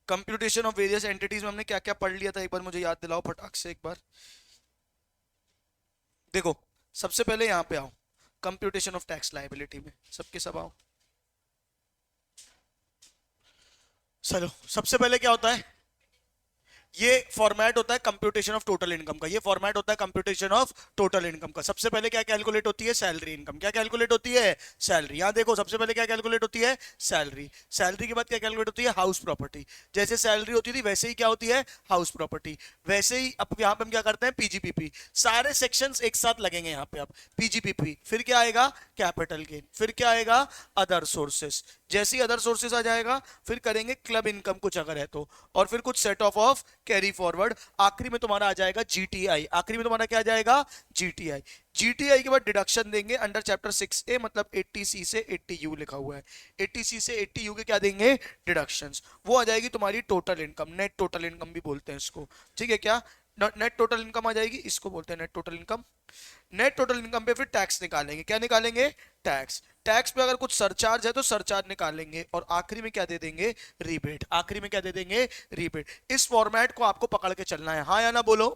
Computation of various entities में हमने क्या क्या पढ़ लिया था, एक बार मुझे याद दिलाओ फटाक से एक बार। देखो, सबसे पहले यहाँ पे आओ, कंप्यूटेशन ऑफ टैक्स लायबिलिटी में सबके सब आओ। चलो, सबसे पहले क्या होता है, ये फॉर्मेट होता है कंप्यूटेशन ऑफ टोटल इनकम का, ये फॉर्मेट होता है कंप्यूटेशन ऑफ टोटल इनकम का। सबसे पहले क्या कैलकुलेट होती है, सैलरी इनकम। क्या कैलकुलेट होती है, सैलरी। यहां देखो, सबसे पहले क्या कैलकुलेट होती है, सैलरी। सैलरी के बाद क्या कैलकुलेट होती है, हाउस प्रॉपर्टी। जैसे सैलरी होती थी वैसे ही क्या होती है, हाउस प्रॉपर्टी। वैसे ही अब यहाँ पे हम क्या करते हैं, पीजीपीपी। सारे सेक्शंस एक साथ लगेंगे यहाँ पे। अब पीजीपीपी, फिर क्या आएगा, कैपिटल गेन, फिर क्या आएगा, अदर सोर्सेस। जैसे ही अदर सोर्सेस आ जाएगा फिर करेंगे क्लब इनकम कुछ अगर है तो, और फिर कुछ सेट ऑफ कैरी फॉरवर्ड। आखिरी में तुम्हारा आ जाएगा जीटीआई। आखिरी में तुम्हारा क्या आ जाएगा, जीटीआई। जीटीआई के बाद डिडक्शन देंगे अंडर चैप्टर 6A, मतलब 80C से 80U लिखा हुआ है। 80C से 80U के क्या देंगे, डिडक्शंस। वो आ जाएगी तुम्हारी total income, net total income भी बोलते हैं इसको, ठीक है क्या। नेट टोटल इनकम आ जाएगी, इसको बोलते हैं net total income. Net total income पे फिर टैक्स निकालेंगे। क्या निकालेंगे, टैक्स। टैक्स पे अगर कुछ सरचार्ज है तो सरचार्ज निकालेंगे, और आखिरी में क्या दे देंगे, रिबेट। आखिरी में क्या दे देंगे, रिबेट। इस फॉर्मेट को आपको पकड़ के चलना है, हाँ या ना बोलो।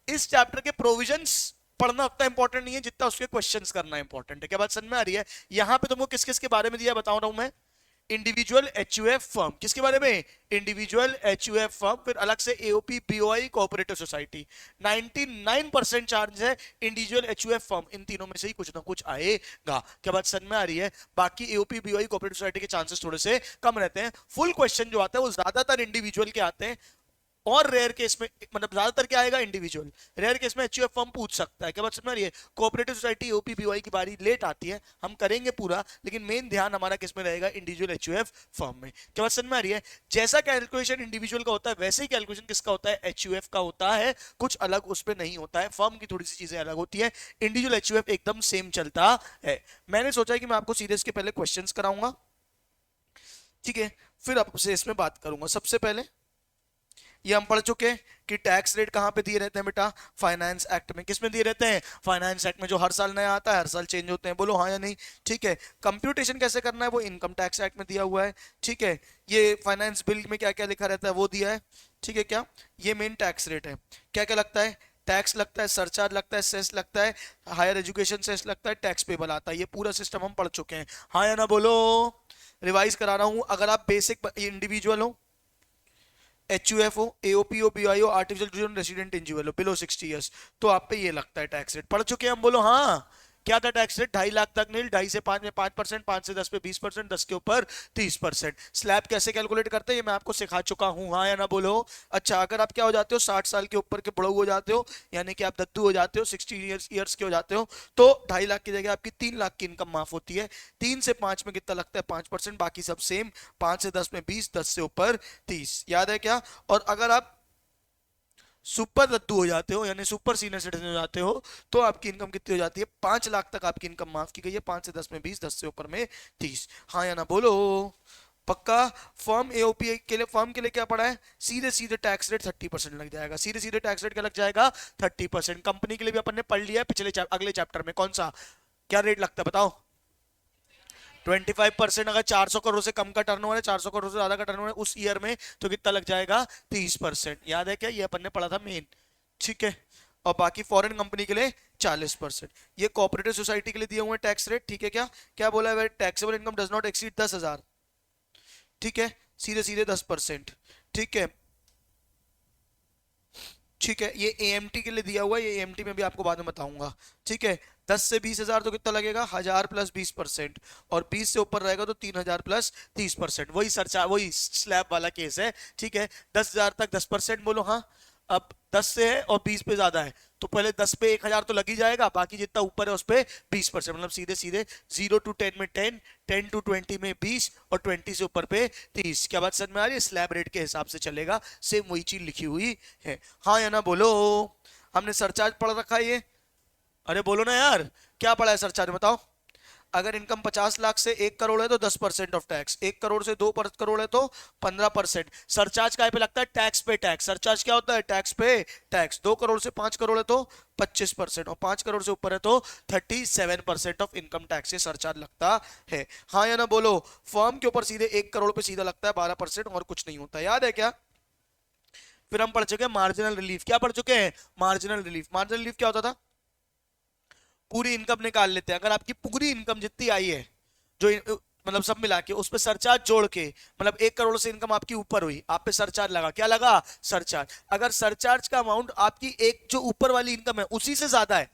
इस चैप्टर के प्रोविजंस पढ़ना उतना इंपॉर्टेंट नहीं है जितना उसके क्वेश्चंस करना इंपॉर्टेंट है। क्या बात समझ में आ रही है। यहां पे तुमको किस किस के बारे में दिया बता रहा हूं मैं, इंडिविजुअल एचयूएफ फर्म, किसके बारे में, इंडिविजुअल एचयूएफ फर्म। फिर अलग से AOP BOI cooperative society. 99% chance है इंडिविजुअल एचयूएफ फर्म, इन तीनों में से ही कुछ ना कुछ आएगा। क्या बात समझ में आ रही है। बाकी एओपी बीओआई कोऑपरेटिव सोसाइटी के चांसेस थोड़े से कम रहते हैं। फुल क्वेश्चन जो आता है वो ज्यादातर इंडिविजुअल के आते हैं, और रेयर केस में, मतलब ज्यादातर क्या आएगा, इंडिविजुअल। रेयर केस में एचयूएफ फर्म पूछ सकता है। क्या बात समझ में आ रही है। कोऑपरेटिव सोसाइटी ओपीबीवाई की बारी लेट आती है, हम करेंगे पूरा, लेकिन मेन ध्यान हमारा किस में रहेगा, इंडिविजुअल एचयूएफ फर्म में। क्या बात समझ में आ रही है। जैसा कैलकुलेशन इंडिविजुअल का होता है वैसे ही कैलकुलेशन किसका होता है, एचयूएफ का होता है। कुछ अलग उस पर नहीं होता है, फर्म की थोड़ी सी चीजें अलग होती है, इंडिविजुअल एचयूएफ एकदम सेम चलता है। मैंने सोचा है कि मैं आपको सीरीज के पहले क्वेश्चंस कराऊंगा, ठीक है, फिर आपसे इसमें बात करूंगा। सबसे पहले ये हम पढ़ चुके हैं कि टैक्स रेट कहां पे दिए रहते हैं बेटा, फाइनेंस एक्ट में। किस में दिए रहते हैं, फाइनेंस एक्ट में, जो हर साल नया आता है, हर साल चेंज होते हैं। बोलो हाँ या नहीं, ठीक है। कंप्यूटेशन कैसे करना है वो इनकम टैक्स एक्ट में दिया हुआ है, ठीक है। ये फाइनेंस बिल में क्या क्या लिखा रहता है वो दिया है, ठीक है क्या। ये मेन टैक्स रेट है। क्या क्या लगता है, टैक्स लगता है, सरचार्ज लगता है, सेस लगता है, हायर एजुकेशन सेस लगता है, टैक्स पेबल आता है। ये पूरा सिस्टम हम पढ़ चुके हैं, हाँ या ना बोलो। रिवाइज करा रहा हूं, अगर आप बेसिक इंडिविजुअल हो, एचयूएफ हो, एओपी हो, बीआई हो, आर्टिफिशियल रेसिडेंट इंडिविजुअल हो बिलो 60 ईयर्स, तो आप पे ये लगता है टैक्स रेट। पढ़ चुके हैं हम, बोलो हाँ। क्या था टैक्स रेट, 2.5 लाख तक नील, 2.5 से 5 में 5%, 5 से 10 पे 20%, 10 के ऊपर 30%। स्लैब कैसे कैलकुलेट करते हैं ये मैं आपको सिखा चुका हूं, हाँ या ना बोलो। अच्छा, अगर आप क्या हो जाते हो, 60 साल के ऊपर के बुढ़ऊ हो जाते हो, यानी कि आप दद्दू हो जाते हो, 60 ईयर्स के हो जाते हो, तो 2.5 लाख की जगह आपकी 3 लाख की इनकम माफ होती है। 3 से 5 में कितना लगता है, 5%, बाकी सब सेम। 5 से 10 में 20, 10 से ऊपर 30, याद है क्या। और अगर आप सुपर दत्तू हो जाते हो, यानी सुपर सीनियर सिटीजन हो जाते हो, तो आपकी इनकम कितनी हो जाती है, 5 लाख तक आपकी इनकम माफ की गई है। 5 से 10 में 20, 10 से ऊपर में 30, हाँ या ना बोलो। पक्का। फर्म एओपी के लिए, फर्म के लिए क्या पड़ा है, सीधे सीधे टैक्स रेट 30% लग जाएगा। सीधे सीधे टैक्स रेट क्या लग जाएगा, 30%। कंपनी के लिए भी अपन ने पढ़ लिया है पिछले अगले चैप्टर में, कौन सा, क्या रेट लगता है बताओ, 25%। अगर 400 करोड़ से कम का टर्नओवर है, 400 करोड़ से ज्यादा का टर्नओवर है उस ईयर में, तो कितना लग जाएगा, 30%। याद है क्या, ये अपन ने पढ़ा था मेन, ठीक है। और बाकी फॉरेन कंपनी के लिए 40%। ये कोऑपरेटिव सोसाइटी के लिए दिए हुए हैं टैक्स रेट, ठीक है क्या। क्या बोला है, taxable income does not exceed 10,000, ठीक है, सीधे सीधे 10%, ठीक है। ठीक है, ये एएमटी के लिए दिया हुआ है, ये एएमटी में भी आपको बाद में बताऊंगा, ठीक है। 10 से 20,000 तो कितना लगेगा, 1,000 प्लस 20%, और 20 से ऊपर रहेगा तो 3,000 प्लस 30%। वही सरचार्ज, वही स्लैब वाला केस है, ठीक है। 10,000 तक 10% बोलो हाँ। अब 10 से है और 20 पे ज्यादा है, तो पहले 10 पे 1,000 तो लग ही जाएगा, बाकी जितना ऊपर है उस पे 20%, मतलब सीधे सीधे 0 to 10 में 10, 10 to 20 में 20, और 20 से ऊपर पे 30। क्या बात समझ में आ रही है, स्लैब रेट के हिसाब से चलेगा, सेम वही चीज लिखी हुई है, हाँ या ना बोलो। हमने सरचार्ज पढ़ रखा है ये, अरे बोलो ना यार, क्या पढ़ा है सरचार्ज बताओ। अगर इनकम 50 लाख से 1 करोड़ है तो 10% ऑफ टैक्स, 1 करोड़ से 2 करोड़ है तो 15%। सरचार्ज काय पे लगता है? टैक्स पे टैक्स। सरचार्ज क्या होता है? टैक्स पे टैक्स। 2 करोड़ से 5 करोड़ है तो 25%, और 5 करोड़ से ऊपर है तो 37% ऑफ इनकम टैक्स से सरचार्ज लगता है। हाँ या ना बोलो। फर्म के ऊपर सीधे 1 करोड़ पे सीधा लगता है 12%, और कुछ नहीं होता। याद है क्या? फिर हम पढ़ चुके हैं मार्जिनल रिलीफ। क्या पढ़ चुके हैं? Marginal relief. मार्जिनल रिलीफ क्या होता था? पूरी इनकम निकाल लेते हैं, अगर आपकी पूरी इनकम जितनी आई है, जो मतलब सब मिला के उस पर सरचार्ज जोड़ के, मतलब 1 करोड़ से इनकम आपकी ऊपर हुई, आप पे सरचार्ज लगा। क्या लगा? सरचार्ज। अगर सरचार्ज का अमाउंट आपकी एक जो ऊपर वाली इनकम है उसी से ज्यादा है,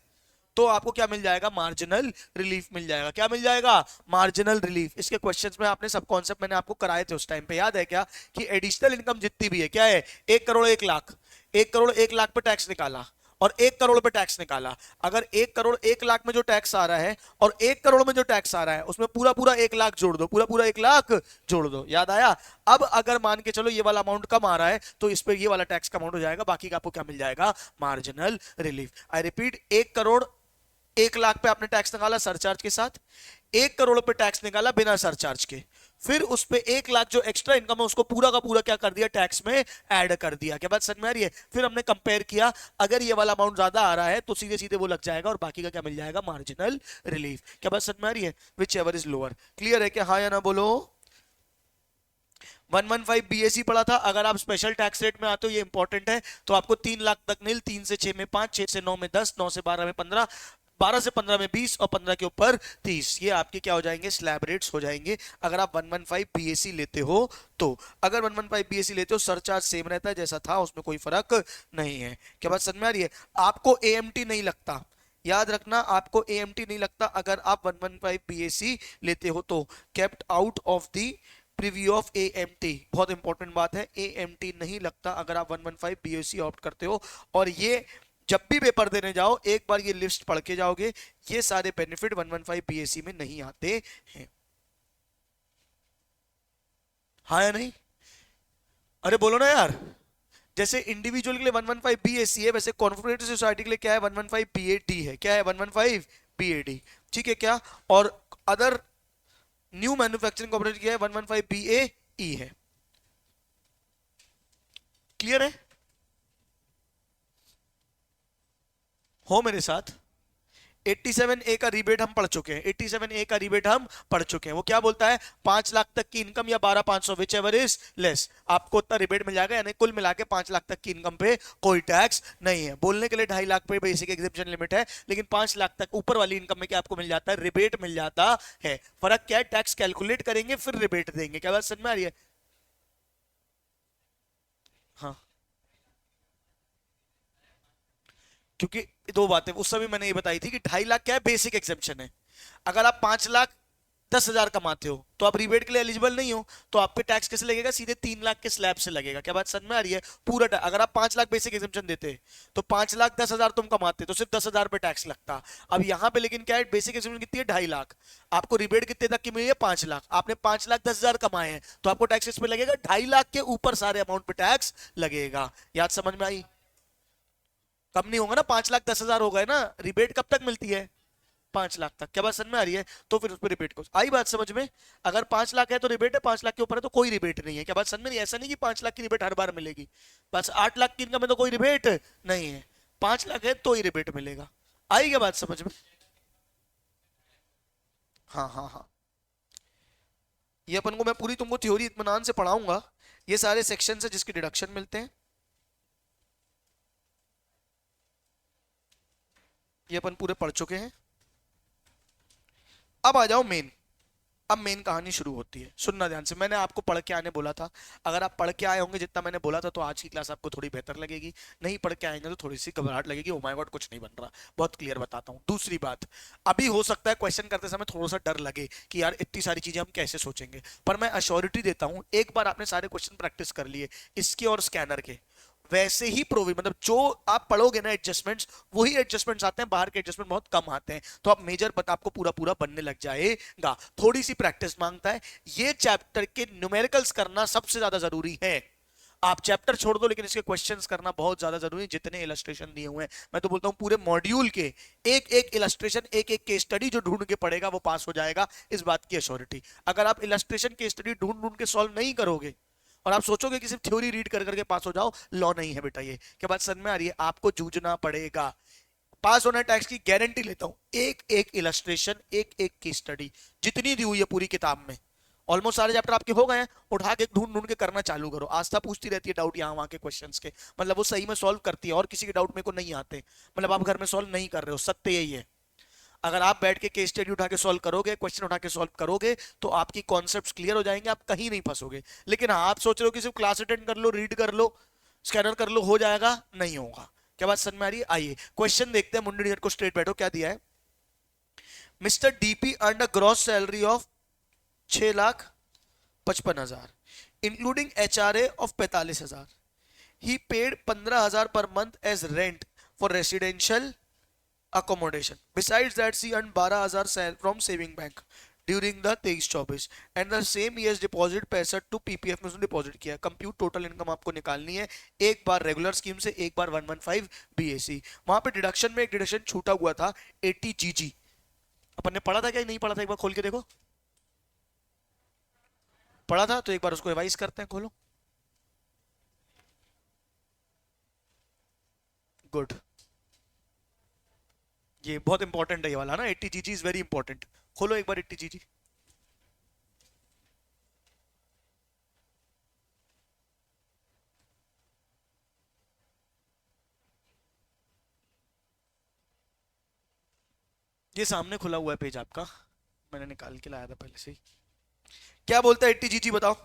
तो आपको क्या मिल जाएगा? मार्जिनल रिलीफ मिल जाएगा। क्या मिल जाएगा? Marginal relief. इसके क्वेश्चंस में आपने सब कॉन्सेप्ट मैंने आपको कराए थे उस टाइम पे, याद है क्या? कि एडिशनल इनकम जितनी भी है, क्या है? 1 करोड़ 1 लाख, 1 करोड़ 1 लाख पे टैक्स निकाला और 1 करोड़ पे टैक्स निकाला। अगर 1 करोड़ 1 लाख में जो टैक्स आ रहा है और 1 करोड़ में जो टैक्स आ रहा है, उसमें पूरा पूरा 1 लाख जोड़ दो, पूरा पूरा 1 लाख जोड़ दो। याद आया? अब अगर मान के चलो ये वाला अमाउंट कम आ रहा है, तो इस पे ये वाला टैक्स का अमाउंट हो जाएगा, बाकी का आपको क्या मिल जाएगा? Marginal relief. I repeat, 1 crore 1 lakh पे आपने टैक्स निकाला सरचार्ज के साथ, 1 करोड़ पे टैक्स निकाला बिना सरचार्ज के, फिर उस पे 1 लाख जो एक्स्ट्रा इनकम है उसको पूरा का पूरा क्या कर दिया? टैक्स में ऐड कर दिया। क्या बात समझ में आ रही है? फिर हमने कंपेयर किया, अगर ये वाला अमाउंट ज्यादा आ रहा है तो सीधे सीधे वो लग जाएगा और बाकी का क्या मिल जाएगा? Marginal relief. क्या बात समझ में आ रही है? Which ever is lower. Clear है क्या? हाँ या ना बोलो। 115 बीएससी पढ़ा था। अगर आप स्पेशल टैक्स रेट में आते हो, ये इंपॉर्टेंट है, तो आपको 3 लाख तक नील, 3 से 6 में 5, 6 से 9 में 10, 9 से 12 में 15, 12 से 15 में 20 और 15 के ऊपर 30। ये आपके क्या हो जाएंगे? स्लैब रेट्स हो जाएंगे अगर आप 115 बीएससी लेते हो तो। अगर 115 बीएससी लेते हो, सरचार्ज सेम रहता है जैसा था, उसमें कोई फर्क नहीं है। क्या बात समझ में आ रही है? आपको एएमटी नहीं लगता, याद रखना, आपको एएमटी नहीं लगता अगर आप 115 बीएससी लेते हो तो। Kept out of the preview of AMT, बहुत इंपॉर्टेंट बात है, एएमटी नहीं लगता अगर आप 115 बीएससी ऑप्ट करते हो। और ये जब भी पेपर देने जाओ एक बार ये लिस्ट पढ़ के जाओगे, ये सारे बेनिफिट 115 बीएससी में नहीं आते हैं। हाँ या नहीं? अरे बोलो ना यार। जैसे इंडिविजुअल के लिए 115 बीएससी है, वैसे कॉर्पोरेट सोसाइटी के लिए क्या है? 115 बीएडी है। क्या है? 115 बीएडी। ठीक है क्या? और अदर न्यू मैन्युफैक्चरिंग कॉर्पोरेट क्या है? 115 बीएई है। क्लियर है? हो मेरे साथ? 87A का रिबेट हम पढ़ चुके हैं। 87A का रिबेट हम पढ़ चुके हैं। वो क्या बोलता है? 5 लाख तक की इनकम या 12,500 विच एवर इज लेस, आपको उतना रिबेट मिल जाएगा, यानी कुल मिला के 5 लाख तक की इनकम पे कोई टैक्स नहीं है। बोलने के लिए 2.5 लाख पे बेसिक एग्जेम्पशन लिमिट है, लेकिन 5 लाख तक ऊपर वाली इनकम में क्या आपको मिल जाता है? रिबेट मिल जाता है। फर्क क्या है? टैक्स कैलकुलेट करेंगे फिर रिबेट देंगे। क्या बात समझ में आ रही है? हाँ, क्योंकि दो बातें उस समय मैंने ये बताई थी कि 2.5 लाख क्या है? बेसिक एग्जेम्पशन है। अगर आप 5,10,000 कमाते हो तो आप रिबेट के लिए एलिजिबल नहीं हो, तो आप पे टैक्स कैसे लगेगा? सीधे 3 लाख के स्लैब से लगेगा। क्या बात समझ में आ रही है? पूरा अगर आप 5 लाख बेसिक एग्जेम्पशन देते तो 5,10,000 तुम कमाते तो सिर्फ 10,000 पे टैक्स लगता। अब यहाँ पे लेकिन क्या है? बेसिक एग्जेम्पशन कितनी है? 2.5 लाख। आपको रिबेट कितने तक की मिली है? 5 लाख। आपने 5,10,000 कमाए हैं तो आपको टैक्स किस पे लगेगा? 2.5 लाख के ऊपर सारे अमाउंट पे टैक्स लगेगा। याद समझ में आई? कम नहीं होगा ना, 5,10,000 हो गए ना। रिबेट कब तक मिलती है? 5 लाख तक। क्या बात समझ में आ रही है? तो फिर उस पर रिबेट को आई बात समझ में। अगर 5 लाख है तो रिबेट है, 5 लाख के ऊपर है तो कोई रिबेट नहीं है। क्या बात समझ में नहीं? ऐसा नहीं कि 5 लाख की रिबेट हर बार मिलेगी। बस 8 लाख की इनकम है तो कोई रिबेट नहीं है, 5 लाख है तो ही रिबेट मिलेगा। आई क्या बात समझ में? हाँ हाँ हाँ। ये अपन को मैं पूरी तुमको थ्योरी इत्मीनान से पढ़ाऊंगा। ये सारे सेक्शन है जिसके डिडक्शन मिलते हैं, ये अपन पूरे पढ़ चुके हैं। अब आ जाओ मेन। अब मेन कहानी शुरू होती है। सुनना ध्यान से, मैंने आपको पढ़ के आने बोला था। अगर आप पढ़ के आए होंगे जितना मैंने बोला था तो आज की क्लास आपको थोड़ी बेहतर लगेगी। नहीं पढ़ के आएंगे तो थोड़ी सी घबराहट लगेगी, ओ माय गॉड कुछ नहीं बन रहा। बहुत क्लियर बताता हूँ। दूसरी बात, अभी हो सकता है क्वेश्चन करते समय थोड़ा सा डर लगे कि यार इतनी सारी चीजें हम कैसे सोचेंगे, पर मैं अश्योरिटी देता हूँ, एक बार आपने सारे क्वेश्चन प्रैक्टिस कर लिए इसके और स्कैनर के, वैसे ही प्रोवी मतलब जो आप पढ़ोगे ना एडजस्टमेंट्स, वही एडजस्टमेंट्स आते हैं, बाहर के एडजस्टमेंट बहुत कम आते हैं। तो आप मेजर आपको पूरा पूरा बनने लग जाएगा। थोड़ी सी प्रैक्टिस मांगता है। ये चैप्टर के न्यूमेरिकल्स करना सबसे ज्यादा जरूरी है। आप चैप्टर छोड़ दो लेकिन इसके क्वेश्चंस करना बहुत ज्यादा जरूरी है, जितने इलस्ट्रेशन दिए हुए हैं। मैं तो बोलता हूँ पूरे मॉड्यूल के एक एक इलस्ट्रेशन, एक एक केस स्टडी जो ढूंढ के पड़ेगा वो पास हो जाएगा, इस बात की अश्योरिटी। अगर आप इलस्ट्रेशन केस स्टडी ढूंढ ढूंढ के सॉल्व नहीं करोगे और आप सोचोगे कि सिर्फ थ्योरी रीड कर करके पास हो जाओ, लॉ नहीं है बेटा। ये क्या बात समझ में आ रही है? आपको जूझना पड़ेगा। पास होना टैक्स की गारंटी लेता हूं। एक एक इलस्ट्रेशन, एक एक की स्टडी जितनी दी हुई है पूरी किताब में, ऑलमोस्ट सारे चैप्टर आपके हो गए हैं, उठा के ढूंढ ढूंढ के करना चालू करो। आस्था पूछती रहती है डाउट यहाँ वहां के क्वेश्चंस के, मतलब वो सही में सॉल्व करती है, और किसी के डाउट मेरे को नहीं आते, मतलब आप घर में सॉल्व नहीं कर रहे हो। सत्य यही है। अगर आप बैठ के केस स्टडी उठा के सॉल्व करोगे, क्वेश्चन उठा के सॉल्व करोगे, तो आपकी कॉन्सेप्ट्स क्लियर हो जाएंगे, आप कहीं नहीं फंसोगे। लेकिन हाँ, आप सोच रहे हो कि सिर्फ क्लास अटेंड कर लो, रीड कर लो, स्कैनर कर लो, हो जाएगा, नहीं होगा। क्या बात समझ में आ रही है? आइए क्वेश्चन देखते हैं। मुंडी को स्ट्रेट बैठो, क्या दिया है? Mister DP earn a gross salary of 6,55,000 including HRA of 45,000। He paid 15,000 per month as rent for residential accommodation. Besides that, she earned 12,000 from saving bank during the 23-24 and the same year's deposit पैसा to PPF में उसने deposit किया। Compute total income आपको निकालनी है, एक बार regular scheme से, एक बार 115 बीएसी। वहां पे डिडक्शन में एक डिडक्शन छूटा हुआ था 80 जीजी। अपन ने पढ़ा था क्या? नहीं पढ़ा था? एक बार खोल के देखो। पढ़ा था तो एक बार उसको रिवाइज करते हैं। खोलो। गुड। ये बहुत इंपॉर्टेंट है ये वाला ना, 80 जीजी इज वेरी इंपॉर्टेंट। खोलो एक बार 80 जीजी। ये सामने खुला हुआ है पेज आपका, मैंने निकाल के लाया था पहले से ही। क्या बोलता है 80 जीजी? बताओ।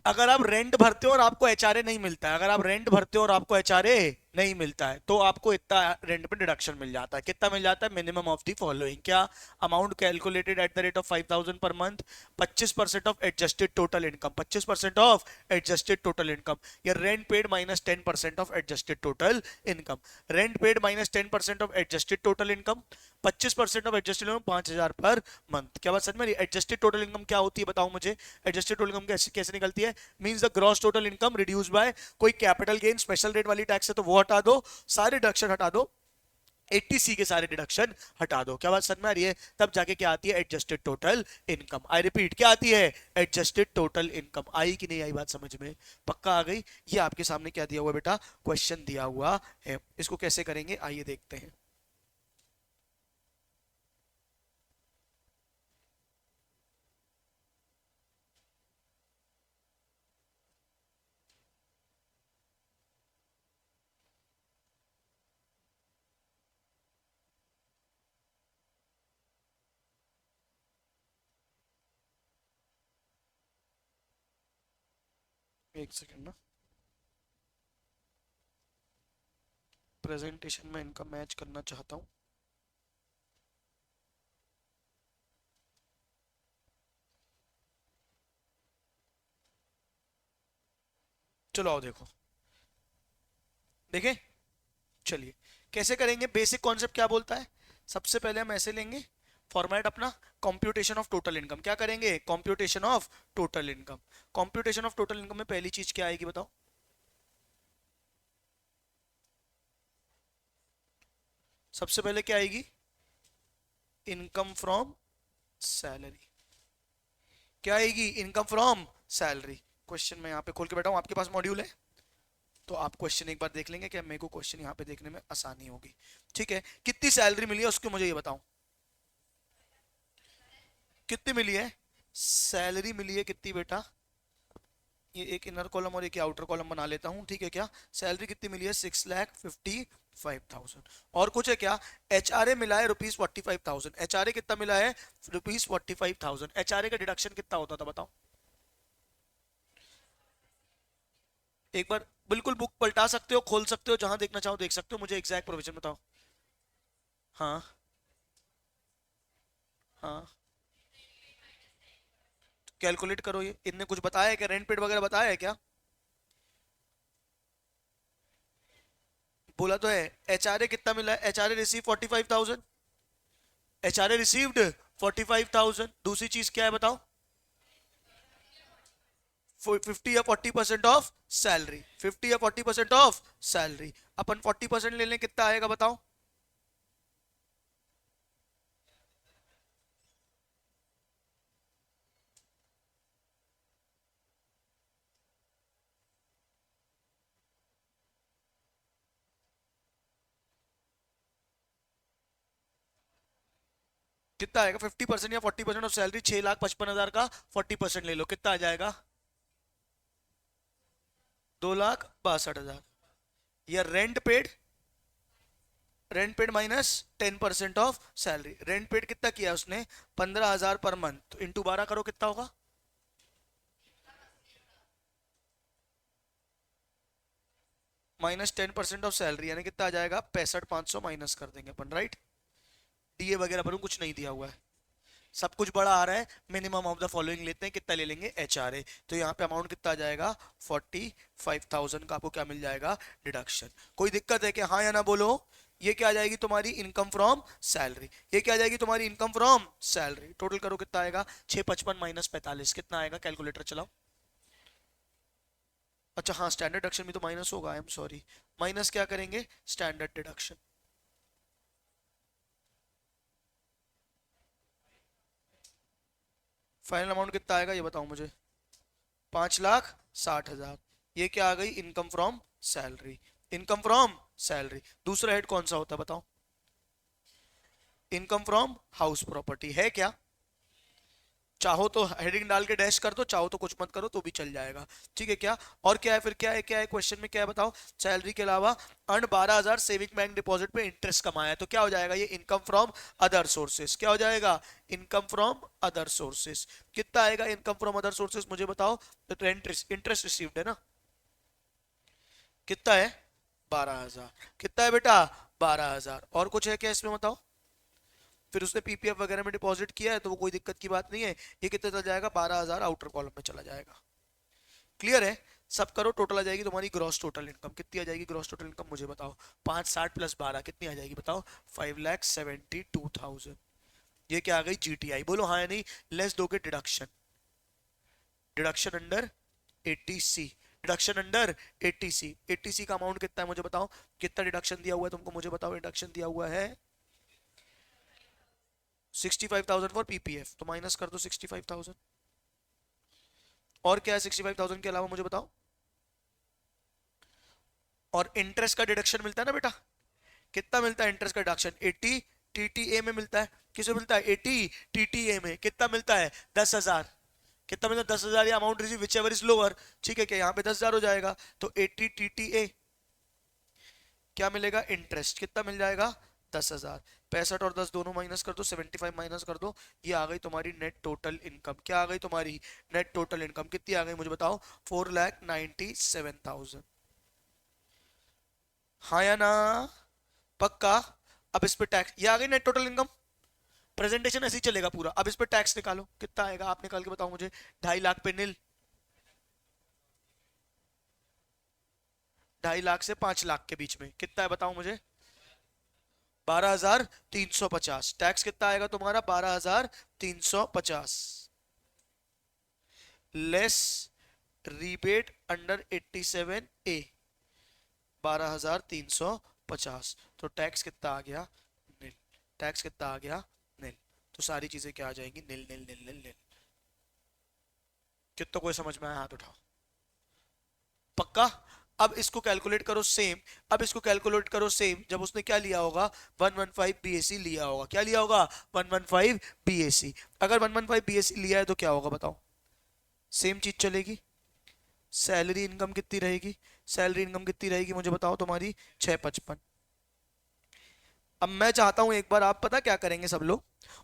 अगर आप रेंट भरते हो और आपको एचआरए नहीं मिलता है, अगर आप रेंट भरते हो और आपको एचआरए नहीं मिलता है, तो आपको इतना रेंट पे डिडक्शन मिल जाता है। कितना मिल जाता है? Minimum of the following. क्या? Amount calculated at the rate of 5,000 per month, 25% of adjusted total income, 25% of adjusted total income, या rent paid minus 10% of adjusted total income. Rent paid minus 10% of adjusted total income, 25% of adjusted income, 5,000 per month. क्या बात समझ में? Adjusted total income क्या होती है बताओ मुझे? एडजस्टेड टोटल इनकम कैसे कैसे निकलती है? Means the gross total income reduce by कोई कैपिटल गेन, स्पेशल रेट वाली टैक्स है तो वो हटा दो, सारे डिडक्शन हटा दो, 80C के सारे डिडक्शन हटा दो। क्या बात समझ में आ रही है? तब जाके क्या आती है? Adjusted total income. I repeat, क्या आती है? Adjusted total income. आई कि नहीं आई बात समझ में? पक्का आ गई? ये आपके सामने क्या दिया हुआ बेटा? क्वेश्चन दिया हुआ है। इसको कैसे करेंगे आइए देखते हैं। एक सेकेंड ना, प्रेजेंटेशन में इनका मैच करना चाहता हूं। चलो आओ देखो, देखें। चलिए कैसे करेंगे? बेसिक कॉन्सेप्ट क्या बोलता है? सबसे पहले हम ऐसे लेंगे फॉर्मेट अपना, कंप्यूटेशन ऑफ टोटल इनकम। क्या करेंगे? Computation of total income. Computation of total income में पहली चीज क्या आएगी बताओ? सबसे पहले क्या आएगी? Income from salary. क्या आएगी? Income from salary. क्वेश्चन मैं यहाँ पे खोल के बैठा हूँ, आपके पास मॉड्यूल है तो आप क्वेश्चन एक बार देख लेंगे, क्या मेरे को क्वेश्चन यहाँ पे देखने में आसानी होगी। ठीक है, कितनी सैलरी मिली है उसको मुझे ये बताओ। कितनी मिली है? सैलरी मिली है कितनी बेटा? ये एक इनर कॉलम और एक आउटर कॉलम बना लेता हूँ, ठीक है। क्या सैलरी कितनी मिली है? 6,55,000। और कुछ है क्या? एचआरए मिला है ₹45,000। एचआरए कितना मिला है? ₹45,000। एचआरए का डिडक्शन कितना होता था बताओ? एक बार बिल्कुल बुक पलटा सकते हो, खोल सकते हो, जहां देखना चाहो देख सकते हो, मुझे एग्जैक्ट प्रोविजन बताओ। हाँ हाँ, कैलकुलेट करो। ये इनने कुछ बताया है क्या? रेंट पेड वगैरह बताया है क्या? बोला तो है। एचआरए कितना मिला है? HRA receive 45,000। HRA received 45,000। दूसरी चीज क्या है बताओ? 50 या 40% ऑफ सैलरी, 50 या 40% ऑफ सैलरी। अपन 40% ले लें, कितना आएगा बताओ? कितना आएगा? 50% या 40% ऑफ सैलरी, 6,55,000 का 40% ले लो, कितना आ जाएगा? 2,62,000। या rent paid, rent paid minus 10% of salary. Rent paid कितना किया उसने? 15,000 पर मंथ, तो इंटू 12 करो, कितना होगा? -10% ऑफ सैलरी, यानी कितना आ जाएगा? 65,500 माइनस कर देंगे अपन, राइट? डीए वगैरह पर कुछ नहीं दिया हुआ है, सब कुछ बड़ा आ रहा है। मिनिमम ऑफ द फॉलोइंग लेते हैं, कितना ले लेंगे? एचआरए। तो यहाँ पे अमाउंट कितना आ जाएगा? 45,000 का आपको क्या मिल जाएगा? डिडक्शन। कोई दिक्कत है क्या? हाँ या ना बोलो। ये क्या आ जाएगी तुम्हारी? Income from salary. ये क्या आ जाएगी तुम्हारी? Income from salary. टोटल करो, कितना आएगा? 655 माइनस 45, कितना आएगा? कैलकुलेटर चलाओ। अच्छा हाँ, स्टैंडर्ड डिडक्शन भी तो माइनस होगा, आई एम सॉरी। माइनस क्या करेंगे? Standard deduction. फाइनल अमाउंट कितना आएगा ये बताओ मुझे? 5,60,000। ये क्या आ गई? Income from salary. Income from salary. दूसरा हेड कौन सा होता है बताओ? इनकम फ्रॉम हाउस प्रॉपर्टी है क्या? चाहो तो हेडिंग डाल के डैश कर दो, चाहो तो कुछ मत करो तो भी चल जाएगा। ठीक है क्या? और क्या है फिर? क्या है, क्या है क्वेश्चन में? क्या है बताओ? सैलरी के अलावा अर्न 12,000 सेविंग बैंक डिपॉजिट पे इंटरेस्ट कमाया है, तो क्या हो जाएगा? ये इनकम फ्रॉम अदर सोर्सेस। क्या हो जाएगा? Income from other sources. कितना आएगा इनकम फ्रॉम अदर सोर्सेस मुझे बताओ? रेंट इंटरेस्ट रिसीव्ड है ना, कितना है? 12,000। कितना है बेटा? 12,000। और कुछ है क्या इसमें बताओ? फिर उसने पीपीएफ वगैरह में डिपॉजिट किया है तो वो कोई दिक्कत की बात नहीं है। ये कितने चला जाएगा? 12,000 आउटर कॉलम में चला जाएगा। क्लियर है? सब करो, टोटल आ जाएगी तुम्हारी ग्रॉस टोटल इनकम। कितनी आ जाएगी ग्रॉस टोटल इनकम मुझे बताओ? 560 प्लस 12 कितनी आ जाएगी बताओ? 5,72,000। ये क्या आ गई? जीटीआई। बोलो हाँ या नहीं। लेस दो के deduction, deduction under 80C। Deduction under 80C। 80C का अमाउंट कितना है मुझे बताओ? कितना डिडक्शन दिया हुआ है तुमको मुझे बताओ? डिडक्शन दिया हुआ है 65,000 फॉर पीपीएफ, तो माइनस कर दो 65,000। और क्या है 65,000 के अलावा मुझे बताओ? और इंटरेस्ट का डिडक्शन मिलता है ना बेटा? कितना मिलता है इंटरेस्ट का डिडक्शन? 80 टीटीए में मिलता है। किसमें मिलता है? 80 टीटीए में। कितना मिलता है? 10,000। कितना मिलता है? 10,000 या amount receive which ever is lower. ठीक है क्या? यहाँ पे 10,000 हो जाएगा, तो 80 टीटीए क्या मिलेगा? इंटरेस्ट। कितना मिल जाएगा? 10,000। 65 और 10 दोनों माइनस कर दो, 75 माइनस कर दो। ये आ गई तुम्हारी नेट टोटल इनकम। क्या आ गई तुम्हारी? नेट टोटल इनकम कितनी आ गई मुझे बताओ? 4,97,000। हाँ या ना? पक्का? अब इस पे टैक्स, ये आ गई नेट टोटल इनकम। प्रेजेंटेशन ऐसे ही चलेगा पूरा। अब इस पे टैक्स निकालो, कितना आएगा? आप निकाल के बताओ मुझे। 2.5 लाख पे नील, 2.5 लाख से 5 लाख के बीच में कितना है बताओ मुझे? 12,350। टैक्स कितना आएगा तुम्हारा? 12,350 लेस रीबेट अंडर 87A, 12,350। तो टैक्स कितना आ गया? नील। टैक्स कितना आ गया? नील। तो सारी चीजें क्या आ जाएंगी? नील नील नील नील नील। कितना कोई समझ में आया? हाथ उठाओ। पक्का? अब इसको कैलकुलेट करो सेम। अब इसको कैलकुलेट करो सेम जब उसने क्या लिया होगा? 115 बीएससी लिया होगा। क्या लिया होगा? 115 बीएससी। अगर 115 बीएससी लिया है तो क्या होगा बताओ? सेम चीज चलेगी। सैलरी इनकम कितनी रहेगी? सैलरी इनकम कितनी रहेगी मुझे बताओ तुम्हारी? 655। अब मैं चाहता हूं एक बार आप पता क्या करेंगे सब लोग,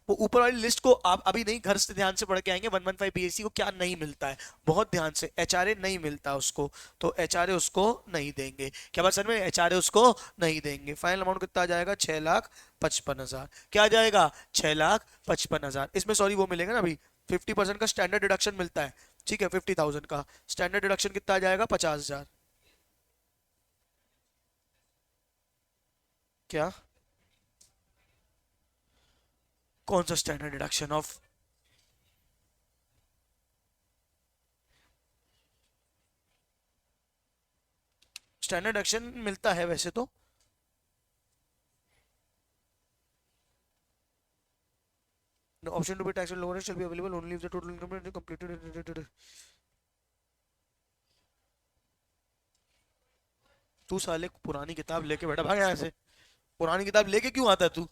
वो ऊपर वाली लिस्ट को आप अभी नहीं, घर से ध्यान से पढ़ के आएंगे। 115 बीएससी को क्या नहीं मिलता है, बहुत ध्यान से। एचआरए नहीं मिलता उसको, तो एचआरए उसको नहीं देंगे। क्या बात सर में? एचआरए उसको नहीं देंगे। फाइनल अमाउंट कितना आ जाएगा? 6,55,000। क्या आ जाएगा? 6,55,000। इसमें सॉरी वो मिलेगा ना अभी, 50% का स्टैंडर्ड डिडक्शन मिलता है। ठीक है, 50,000 का स्टैंडर्ड डिडक्शन कितना आ जाएगा? 50,000। क्या? कौन सा standard deduction of? Standard action मिलता है वैसे तो। Option to be tax lower shall be available only if the total income completed. तू साले पुरानी किताब लेके बैठा, भाग यहाँ से। पुरानी किताब लेके क्यों आता है तू?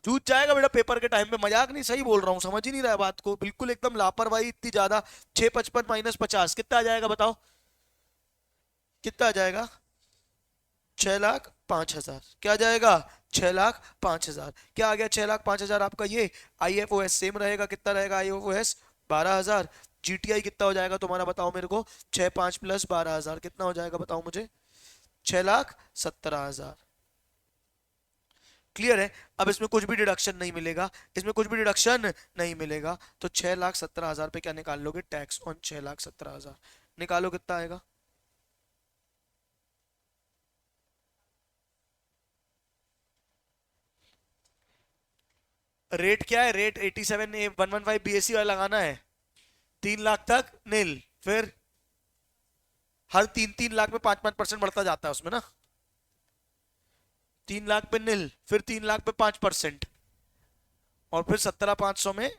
जूझ जाएगा बेटा पेपर के टाइम पे, मजाक नहीं, सही बोल रहा हूँ, समझ ही नहीं रहा है बात को, बिल्कुल एकदम लापरवाही इतनी ज्यादा। 655 - 50 कितना आ जाएगा बताओ, कितना आ जाएगा? 6,05,000 क्या आ जाएगा? 6,05,000 क्या आ गया? 6,05,000 आपका ये IFOS सेम रहेगा, कितना रहेगा IFOS? 12,000। GTI कितना हो जाएगा तुम्हारा बताओ मेरे को? 6,5 प्लस 12,000 कितना हो जाएगा बताओ मुझे? 6,17,000। क्लियर है? अब इसमें कुछ भी डिडक्शन नहीं मिलेगा, इसमें कुछ भी डिडक्शन नहीं मिलेगा, तो 6,17,000 पे क्या निकाल लोगे? टैक्स ऑन 6,17,000 निकालो, कितना आएगा? रेट क्या है? रेट 87A 115 BSC वाला लगाना है। 3 लाख तक नील, फिर हर 3-3 लाख में 5-5% बढ़ता जाता है उसमें ना। 3 लाख पे नील, फिर 3 लाख पे 5%, और फिर 17,500 में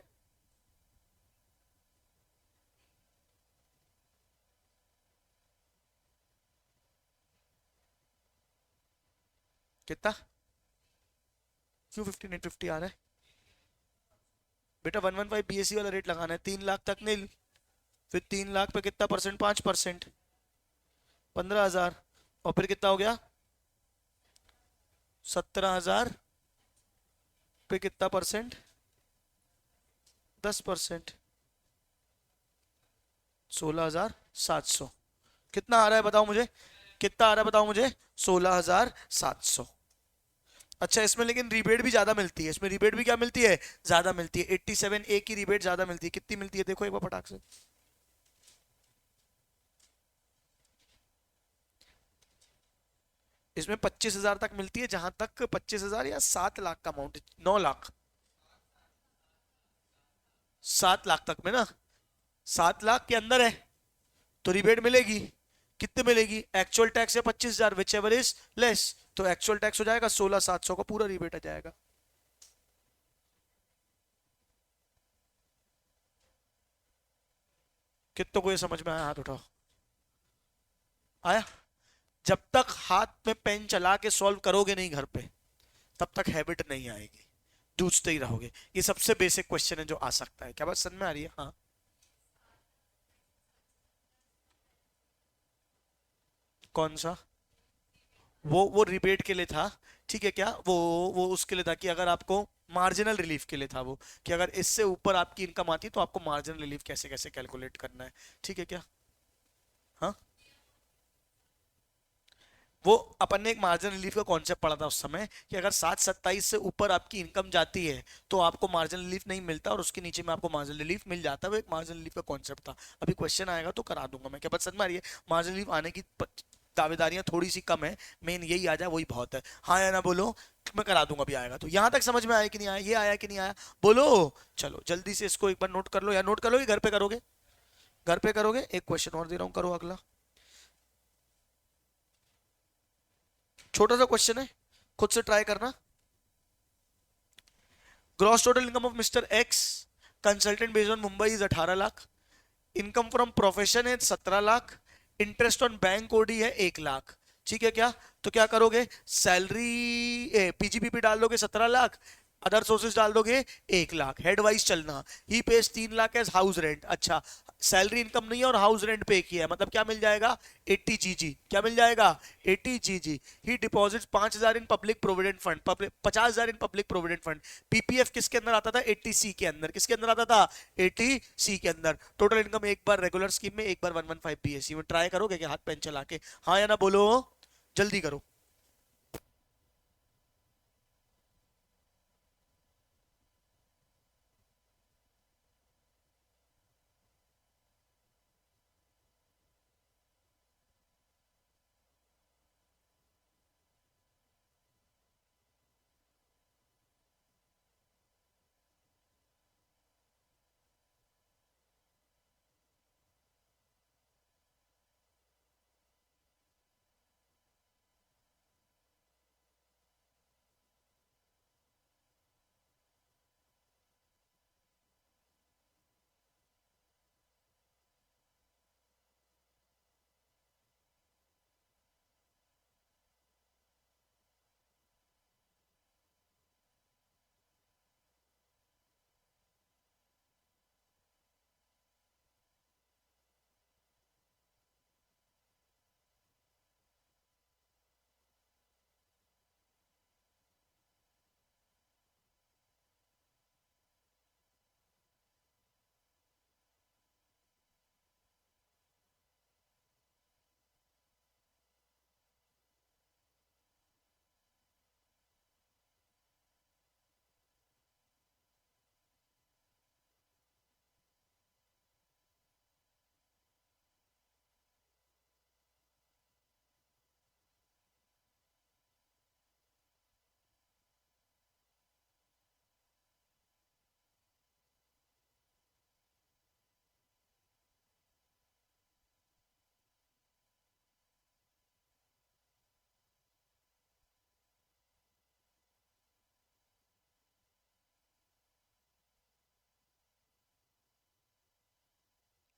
कितना? क्यों 15,850 आ रहा है बेटा? 115 BSC वाला रेट लगाना है, 3 लाख तक नील, फिर 3 लाख पे कितना परसेंट? 5%, 15,000, और फिर कितना हो गया? 17,000 पे कितना परसेंट? 10%, 16,700। कितना आ रहा है बताओ मुझे? कितना आ रहा है बताओ मुझे? 16,700। अच्छा, इसमें लेकिन रिबेट भी ज्यादा मिलती है, इसमें रिबेट भी क्या मिलती है? ज्यादा मिलती है। 87A की रिबेट ज्यादा मिलती है, कितनी मिलती है देखो एक बार फटाक से। इसमें 25,000 तक मिलती है, जहां तक 25,000 या 7 लाख का अमाउंट, 9 लाख, 7 लाख तक में ना, 7 लाख के अंदर है तो रिबेट मिलेगी। कितने मिलेगी? एक्चुअल टैक्स है 25,000, विच एवर इज लेस, तो एक्चुअल टैक्स हो जाएगा 16,700 का पूरा रिबेट आ जाएगा। कितनों को ये समझ में आया? हाथ उठाओ। आया? जब तक हाथ में पेन चला के सॉल्व करोगे नहीं घर पे, तब तक हैबिट नहीं आएगी, जूझते ही रहोगे। ये सबसे बेसिक क्वेश्चन है जो आ सकता है। क्या बात समझ में आ रही है? हाँ। कौन सा? वो रिबेट के लिए था, ठीक है क्या? वो उसके लिए था कि अगर आपको मार्जिनल रिलीफ के लिए था वो, कि अगर इससे ऊपर आपकी इनकम आती तो आपको मार्जिनल रिलीफ कैसे कैसे कैलकुलेट करना है, ठीक है क्या? हाँ, वो अपन ने एक मार्जिन रिलीफ का कॉन्सेप्ट पढ़ा था उस समय, कि अगर 727 से ऊपर आपकी इनकम जाती है तो आपको मार्जिन रिलीफ नहीं मिलता, और उसके नीचे में आपको मार्जिन रिलीफ मिल जाता है। वो एक मार्जिन रिलीफ का कॉन्सेप्ट था। अभी क्वेश्चन आएगा तो करा दूंगा मैं। क्या बात समझ में आ रही है? मार्जिन रिलीफ आने की दावेदारियां थोड़ी सी कम है, मेन यही आ जाए वही बहुत है। हाँ या ना बोलो, मैं करा दूंगा। अभी आएगा तो। यहां तक समझ में आया कि नहीं आया? ये आया कि नहीं आया? बोलो। चलो जल्दी से इसको एक बार नोट कर लो, या नोट कर लो कि घर पे करोगे? घर पे करोगे? एक क्वेश्चन और दे रहा हूँ, करो अगला। छोटा सा क्वेश्चन है, खुद से ट्राई करना। Gross total income of mister X consultant based on Mumbai is 18 lakh. Income from profession है 17 lakh. Interest on bank OD है 1 लाख। ठीक है क्या? तो क्या करोगे? सैलरी PGPP डाल दोगे 17 लाख, अदर सोर्सेज डाल दोगे 1 लाख, हेड वाइज चलना। He pays 3 lakh as house rent. अच्छा, सैलरी इनकम नहीं है और हाउस रेंट पे किया है, मतलब क्या मिल जाएगा? 80 GG। क्या मिल जाएगा? 80 GG। He deposit 5,000 in public provident fund, 50,000 in public provident fund. PPF किसके अंदर आता था? 80C के अंदर। किसके अंदर आता था? 80C के अंदर। टोटल इनकम एक बार रेगुलर स्कीम में, एक बार 115 BSC में। ट्राई करोगे क्या हाथ पेन चला के? हाँ या ना बोलो, जल्दी करो।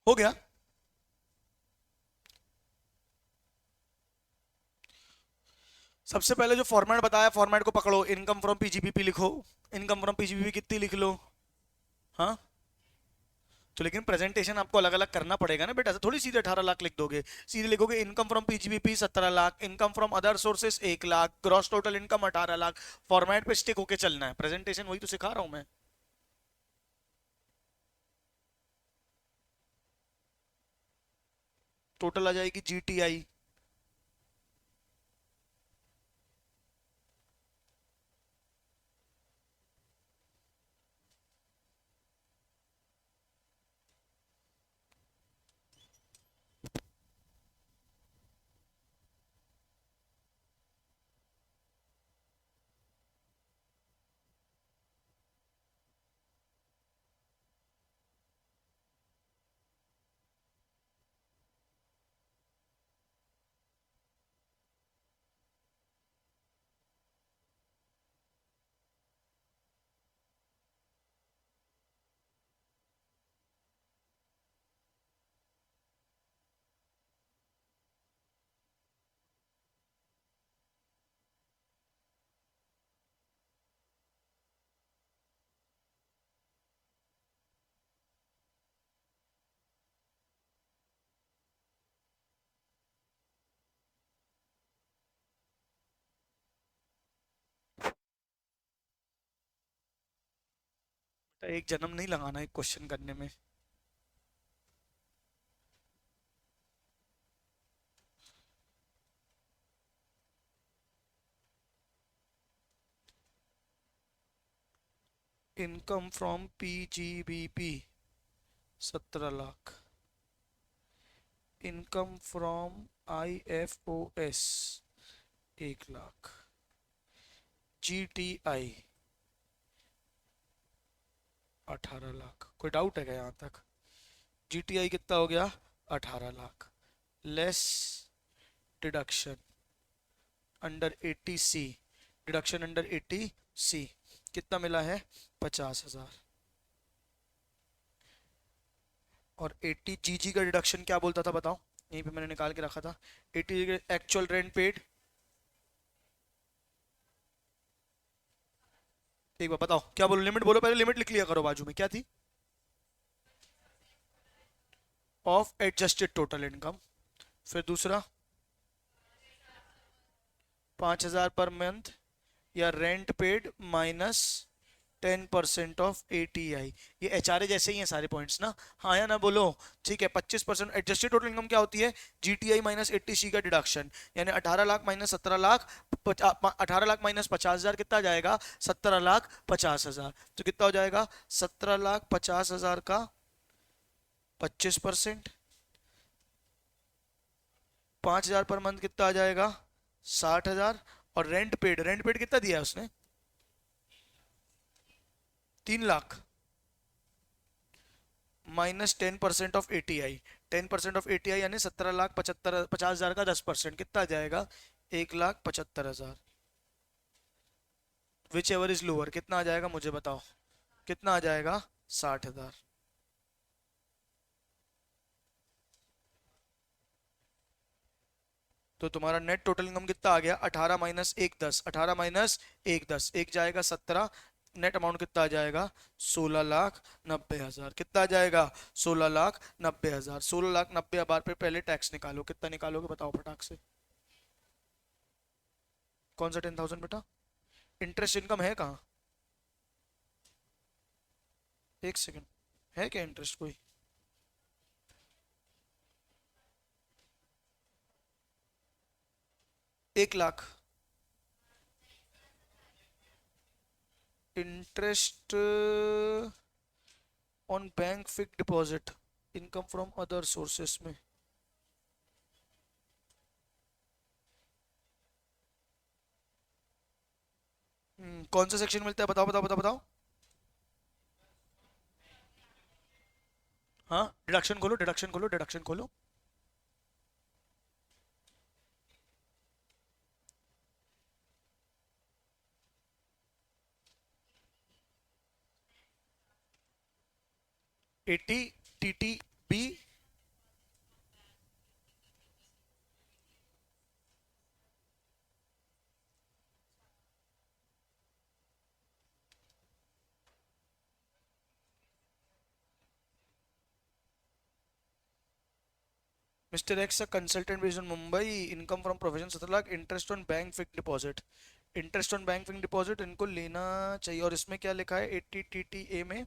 हो गया। सबसे पहले जो फॉर्मेट बताया, फॉर्मेट को पकड़ो, इनकम फ्रॉम पीजीबीपी लिखो। इनकम फ्रॉम पीजीबीपी कितनी लिख लो? हाँ, तो लेकिन प्रेजेंटेशन आपको अलग अलग करना पड़ेगा ना बेटा, ऐसा थोड़ी सीधे 18 लाख लिख दोगे। सीधे लिखोगे income from PGBP 17 lakh, income from other sources 1 lakh, gross total income 18 lakh. Format पे स्टिक होके चलना है, प्रेजेंटेशन वही तो सिखा रहा हूं मैं। टोटल आ जाएगी जीटीआई। एक जन्म नहीं लगाना एक क्वेश्चन करने में। Income from PGBP 17 lakh, income from IFOS 1 lakh, GTI 18 lakh. कोई डाउट है क्या यहाँ तक? जीटीआई कितना हो गया? 18 lakh. Less deduction under 80C, deduction under 80C कितना मिला है? 50,000। और 80 GG का डिडक्शन क्या बोलता था बताओ, यहीं पे मैंने निकाल के रखा था। 80 एक्चुअल रेंट पेड, एक बार बताओ क्या बोलो, लिमिट बोलो पहले, लिमिट लिख लिया करो बाजू में, क्या थी? Of adjusted total income. फिर दूसरा 5,000 पर मंथ, या rent paid minus 10% of ATI. ये एचआरए जैसे ही हैं सारे पॉइंट्स ना, हाँ या ना बोलो। ठीक है, 25% एडजस्टेड टोटल इनकम क्या होती है? जीटीआई माइनस 80C का डिडक्शन, यानी 18 लाख माइनस 17 लाख, 18 लाख माइनस 50,000 कितना आ जाएगा? 17,50,000। तो कितना हो जाएगा? 17,50,000 का 25%, 5,000 पर मंथ कितना आ जाएगा? 60,000। और रेंट पेड, रेंट पेड कितना दिया है उसने? 3 lakh minus 10% of ATI. 10% of ATI यानी 17,50,000 का 10% कितना आ जाएगा? 1,75,000। विच एवर इज लोअर, कितना आ जाएगा मुझे बताओ? कितना आ जाएगा? 60,000। तो तुम्हारा नेट टोटल इनकम कितना आ गया? 18 - 1 10, 18 - 1 10, एक जाएगा 17, नेट अमाउंट कितना आ जाएगा? 16,90,000। कितना आ जाएगा? 16,90,000। 16,90,000 पे पहले टैक्स निकालो, कितना निकालोगे बताओ फटाक से? कौन सा 10,000 बेटा? इंटरेस्ट इनकम है कहाँ? एक सेकंड, है क्या इंटरेस्ट कोई? 1 lakh interest on bank fix deposit, income from other sources में। कौन सा सेक्शन मिलता है बताओ बताओ बताओ बताओ। हाँ, डिडक्शन खोलो, डिडक्शन खोलो, डिडक्शन खोलो। Eighty T T B mister X a consultant based on Mumbai, income from profession 17 lakh, interest on bank fix deposit. Interest on bank fix deposit इनको लेना चाहिए। और इसमें क्या लिखा है 80 TTA में,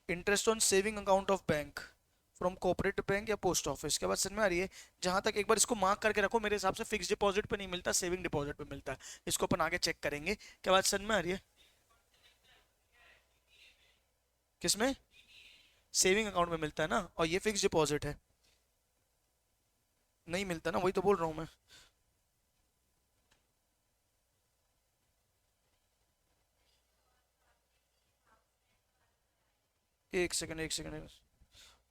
interest on saving account of bank from cooperative bank या पोस्ट ऑफिस। क्या बात समझ में आ रही है? जहां तक एक बार इसको मार्क करके रखो, मेरे हिसाब से फिक्स डिपॉजिट पे नहीं मिलता, सेविंग डिपॉजिट पे मिलता है। इसको अपन आगे चेक करेंगे। क्या बात समझ में आ रही है? किसमें? सेविंग अकाउंट में मिलता है ना, और ये फिक्स डिपॉजिट है। नहीं मिलता ना, वही तो बोल रहा हूँ मैं। एक सेकंड, एक सेकंड।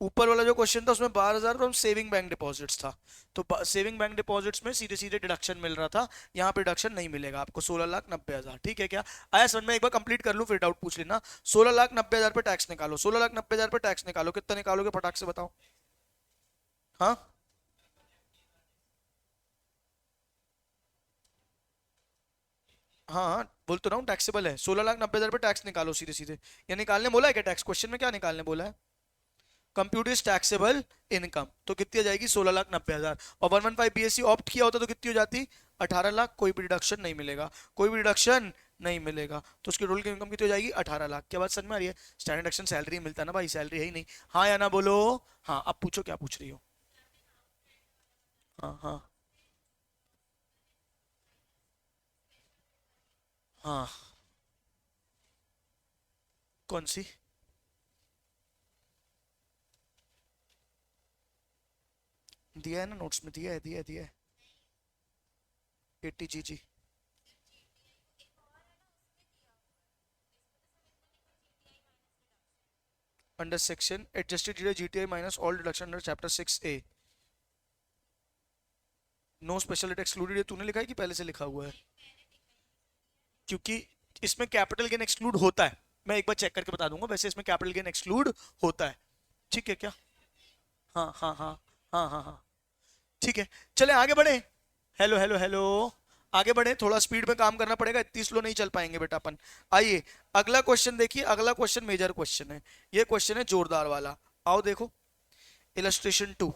ऊपर वाला जो क्वेश्चन था उसमें 12,000 फ्रॉम सेविंग बैंक डिपॉजिट्स था, तो सेविंग बैंक डिपॉजिट्स में सीधे सीधे डिडक्शन मिल रहा था। यहाँ पे डिडक्शन नहीं मिलेगा आपको। 16,90,000, ठीक है क्या? आया समझ में? एक बार कंप्लीट कर लूं फिर डाउट पूछ लेना। 16,90,000 पे टैक्स निकालो, 16,90,000 पे टैक्स निकालो, कितना निकालोगे फटाक से बताओ। हाँ हाँ हाँ, बोल तो रहा हूँ टैक्सेबल है। 16,90,000 पे टैक्स निकालो सीधे सीधे। ये निकालने बोला है क्या? टैक्स क्वेश्चन में क्या निकालने बोला है? कंप्यूट इज टैक्सेबल इनकम, तो कितनी आ जाएगी? 16,90,000। और 115 BSc ऑप्ट किया होता तो कितनी हो जाती? 18 लाख। कोई भी डिडक्शन नहीं मिलेगा, कोई भी डिडक्शन नहीं मिलेगा, तो उसकी टोटल इनकम कितनी हो जाएगी? 18 लाख। क्या बात समझ में आ रही है? स्टैंडर्ड डिडक्शन सैलरी मिलता है ना भाई, सैलरी है ही नहीं। हाँ या ना बोलो। हाँ, अब पूछो क्या पूछ रही हो। हाँ हाँ हाँ। कौन सी? दिया है ना नोट्स में, दिया है, दिया है, दिया है। 80 GG। Under section adjusted GTI minus all deduction under chapter 6A, no special rate excluded. ये तूने लिखा है कि पहले से लिखा हुआ है? क्योंकि इसमें कैपिटल गेन एक्सक्लूड होता है। मैं एक बार चेक करके बता दूंगा, वैसे इसमें कैपिटल गेन एक्सक्लूड होता है। ठीक है क्या? हाँ हाँ हाँ हाँ हाँ हाँ। ठीक है, चले आगे बढ़े। Hello hello hello. आगे बढ़े, थोड़ा स्पीड में काम करना पड़ेगा, इतनी स्लो नहीं चल पाएंगे बेटा अपन। आइए अगला क्वेश्चन देखिए। अगला क्वेश्चन मेजर क्वेश्चन है। ये क्वेश्चन है जोरदार वाला। आओ देखो, इलस्ट्रेशन 2।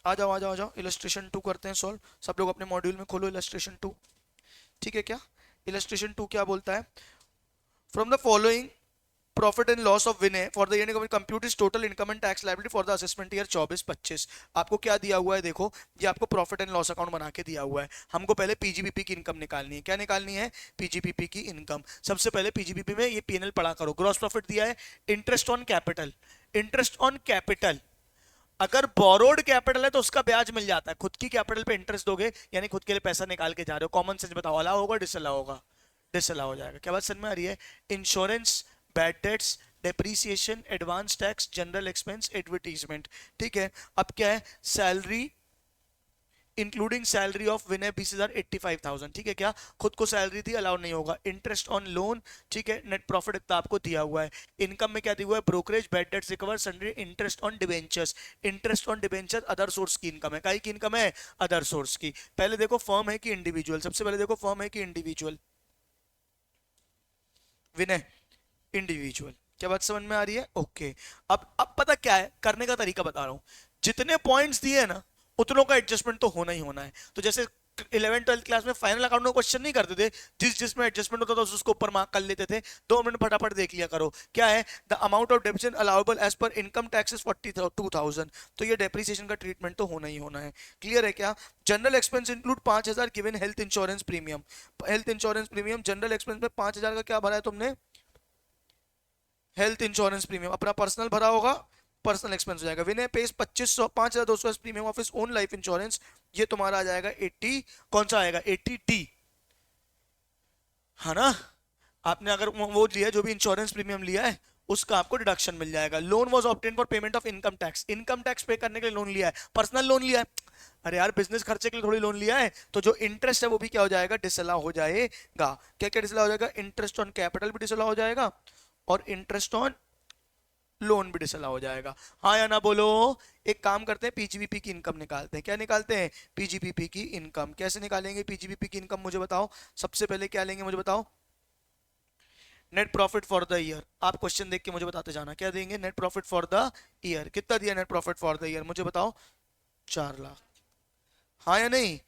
आ जाओ आ जाओ आ जाओ, इलस्ट्रेशन 2 करते हैं सॉल्व। सब लोग अपने मॉड्यूल में खोलो इलस्ट्रेशन 2। ठीक है क्या? इलस्ट्रेशन 2 क्या बोलता है? From the following profit and loss of Vinay for the year compute is total income and tax liability for the assessment year 24-25। आपको क्या दिया हुआ है? देखो, ये आपको प्रॉफिट एंड लॉस अकाउंट बना के दिया हुआ है। हमको पहले पीजीबीपी की इनकम निकालनी है। क्या निकालनी है? पीजीबीपी की इनकम। सबसे पहले पीजीबीपी में ये पीएनएल पढ़ा करो। ग्रॉस प्रॉफिट दिया है, interest on capital. Interest on capital, अगर बोरोड कैपिटल है तो उसका ब्याज मिल जाता है। खुद की कैपिटल पे इंटरेस्ट दोगे यानी खुद के लिए पैसा निकाल के जा रहे हो। कॉमन सेंस बताओ, अलाउ होगा डिसअलाउ होगा? डिसअलाउ हो जाएगा। क्या बात समझ में आ रही है? Insurance, bad debts, depreciation, advance tax, general expense, advertisement. ठीक है, अब क्या है? सैलरी इंक्लूडिंग सैलरी ऑफ विनय 20,85,000। ठीक है क्या? खुद को सैलरी दी, अलाउ नहीं होगा। इंटरेस्ट ऑन लोन, ठीक है। नेट प्रॉफिट इतना आपको दिया हुआ है। इनकम में क्या दिया हुआ है? Brokerage, bad debts recover, sundry, interest on debentures. Interest on debenture other source की इनकम है। काई की इनकम है? अदर सोर्स की। पहले देखो फर्म है कि इंडिविजुअल। सबसे पहले देखो फर्म है कि इंडिविजुअल। विनय इंडिविजुअल। क्या बात समझ में आ रही है? ओके। अब पता क्या है करने का तरीका बता रहा हूं। जितने पॉइंट्स दिए हैं ना, उतनों का एडजस्टमेंट तो होना ही होना है। तो जैसे 11th 12th क्लास में फाइनल अकाउंट में क्वेश्चन नहीं करते थे, जिसमें एडजस्टमेंट होता था उसको ऊपर मार्क कर लेते थे। 2 मिनट फटाफट देख लिया करो। क्या है? The amount of depreciation allowable as per income tax 42,000। तो ये डेप्रिसिएशन का ट्रीटमेंट तो होना ही होना है। क्लियर है क्या? General expense include 5,000 given health insurance premium. Health insurance premium general expense में 5,000 का क्या भरा है तुमने? हेल्थ इंश्योरेंस प्रीमियम अपना पर्सनल भरा होगा, पर्सनल एक्सपेंस हो जाएगा। Vinay pays 2500 5,200 premium of his own life insurance. ये तुम्हारा आ जाएगा 80। कौन सा आएगा? 80D, है ना? आपने अगर वो लिया जो भी इंश्योरेंस प्रीमियम लिया है उसका आपको डिडक्शन मिल जाएगा। Loan was obtain for payment of income tax. Income tax पे करने के लिए लोन लिया है, पर्सनल लोन लिया है। अरे यार, बिजनेस खर्चे के लिए थोड़ी लोन लिया है। तो जो इंटरेस्ट है वो भी क्या हो जाएगा? डिसअलाउ हो जाएगा। क्या क्या डिसअलाउ हो जाएगा? इंटरेस्ट ऑन कैपिटल भी डिसअलाउ हो जाएगा, और इंटरेस्ट ऑन लोन भी डिसअलाउ हो जाएगा। हाँ या ना बोलो। एक काम करते हैं, पीजीबीपी की इनकम निकालते हैं। क्या निकालते हैं? पीजीबीपी की इनकम। कैसे निकालेंगे पीजीबीपी की इनकम? मुझे बताओ। सबसे पहले क्या लेंगे मुझे बताओ? Net profit for the year. आप क्वेश्चन देख के मुझे बताते जाना। क्या देंगे? Net profit for the year. कितना दिया net profit for the year? मुझे बताओ। 4 लाख। हाँ या नहीं?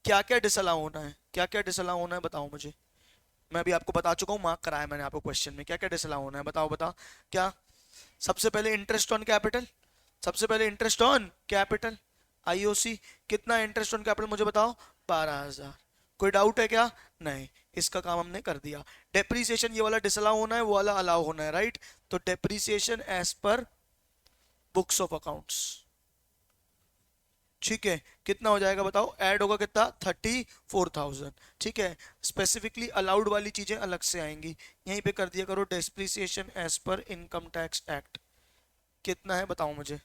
क्या क्या डिसअलाउ होना है, क्या क्या डिसअलाउ होना है बताओ मुझे। मैं भी आपको बता चुका हूँ, मार्क कराया मैंने आपको क्वेश्चन में, क्या क्या डिसअलाउ होना है बताओ बताओ। क्या? सबसे पहले इंटरेस्ट ऑन कैपिटल, सबसे पहले इंटरेस्ट ऑन कैपिटल, आईओसी। कितना इंटरेस्ट ऑन कैपिटल मुझे बताओ? 12,000। कोई डाउट है क्या? नहीं, इसका काम हमने कर दिया। डेप्रीसिएशन ये वाला डिसअलाउ होना है, वो वाला अलाउ होना है, राइट? तो depreciation as per books of accounts, ठीक है। कितना हो जाएगा बताओ? ऐड होगा कितना? 34,000, ठीक है। स्पेसिफिकली अलाउड वाली चीजें अलग से आएंगी, यहीं पे कर दिया करो depreciation as per income tax act. कितना है बताओ मुझे?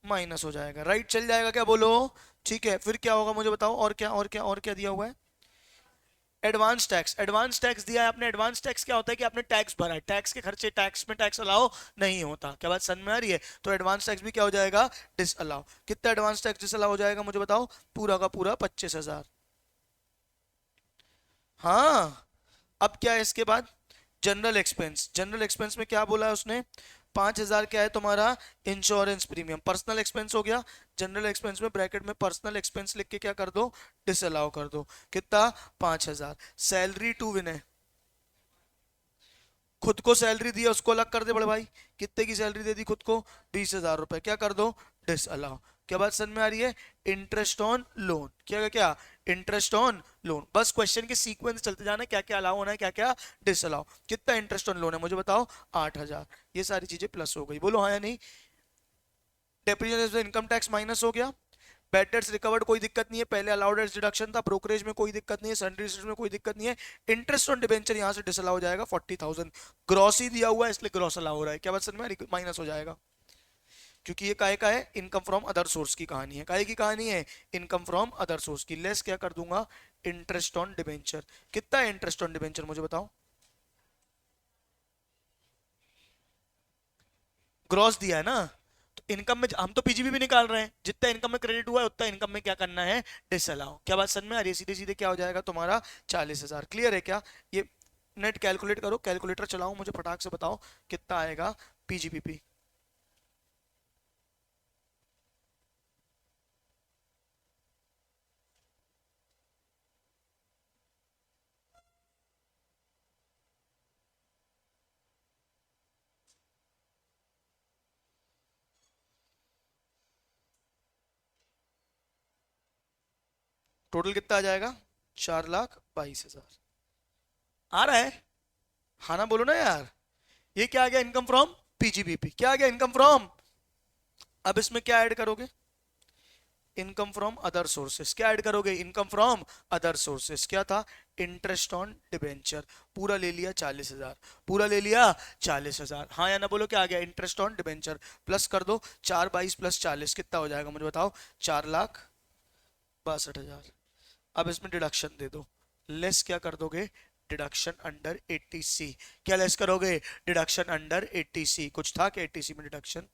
माइनस हो जाएगा, राइट? चल जाएगा क्या, बोलो? ठीक है, फिर क्या होगा मुझे बताओ? और क्या और क्या और क्या दिया हुआ है? एडवांस टैक्स, एडवांस टैक्स दिया है आपने। एडवांस टैक्स क्या होता है कि आपने टैक्स भरा है, टैक्स के खर्चे, टैक्स में टैक्स अलाउ नहीं होता। क्या बात समझ में आ रही है? तो एडवांस टैक्स भी क्या हो जाएगा? डिसअलाउ। कितना एडवांस टैक्स डिसअलाउ हो जाएगा मुझे बताओ? पूरा का पूरा 25,000। हाँ। अब क्या है इसके बाद? जनरल एक्सपेंस, जनरल एक्सपेंस में क्या बोला है उसने? 5,000 क्या है तुम्हारा? Insurance premium. पर्सनल एक्सपेंस हो गया, जनरल एक्सपेंस में ब्रैकेट में पर्सनल एक्सपेंस लिख के क्या कर दो? डिसअलाउ कर दो। कितना? 5,000। सैलरी टू विनय, खुद को सैलरी दी है उसको अलग कर दे बड़े भाई। कितने की सैलरी दे दी खुद को? 20,000 रुपए। क्या कर दो? डिसअलाउ। क्या बात समझ में आ रही है? इंटरेस्ट ऑन लोन, क्या क्या? Interest on loan. बस क्वेश्चन के सीक्वेंस चलते जाना, क्या क्या अलाउ होना है, क्या क्या डिसअलाउ। कितना इंटरेस्ट ऑन लोन है मुझे बताओ? 8,000। ये सारी चीजें प्लस हो गई, बोलो हाँ या नहीं? डेप्रिसिएशन इनकम टैक्स माइनस हो गया। बैड डेट्स रिकवर्ड, कोई दिक्कत नहीं है, पहले अलाउड एज डिडक्शन था। ब्रोकरेज में कोई दिक्कत नहीं है, सन्ड्री रिसीट्स में कोई दिक्कत नहीं है। इंटरेस्ट ऑन डिबेंचर यहाँ से डिसअलाउ हो जाएगा 40,000। ग्रॉस ही दिया हुआ है इसलिए ग्रॉस अलाउ हो रहा है। क्या बात समझ में? माइनस हो जाएगा, क्योंकि ये काहे का है? इनकम फ्रॉम अदर सोर्स की कहानी है। काहे की कहानी है? इनकम फ्रॉम अदर सोर्स की। लेस क्या कर दूंगा? Interest on debenture. कितना है इंटरेस्ट ऑन डिबेंचर मुझे बताओ? ग्रॉस दिया है ना, तो इनकम में हम तो पीजीबी भी निकाल रहे हैं, जितना इनकम में क्रेडिट हुआ है उतना इनकम में क्या करना है? डिसअलाउ। क्या बात समझ में आ रही है? सीधे सीधे क्या हो जाएगा तुम्हारा? 40,000। क्लियर है क्या? ये नेट कैलकुलेट करो, कैलकुलेटर चलाओ, मुझे फटाक से बताओ कितना आएगा पीजीबीपी। टोटल कितना आ जाएगा? 4,22,000 आ रहा है। हाँ ना, बोलो ना यार। ये क्या आ गया? Income from PGBP. क्या आ गया? Income from. अब इसमें क्या ऐड करोगे? Income from other sources. क्या ऐड करोगे? Income from other sources. क्या था? Interest on debenture. पूरा ले लिया 40,000, पूरा ले लिया 40,000। हाँ या ना, बोलो क्या आ गया? Interest on debenture. प्लस कर दो 422 प्लस 40 कितना हो जाएगा मुझे बताओ? 4,62,000। अब इसमें डिडक्शन दे दो। लेस क्या कर दोगे? Deduction under 80C। क्या लेस करोगे? Deduction under 80C। कुछ था क्या 80C में डिडक्शन?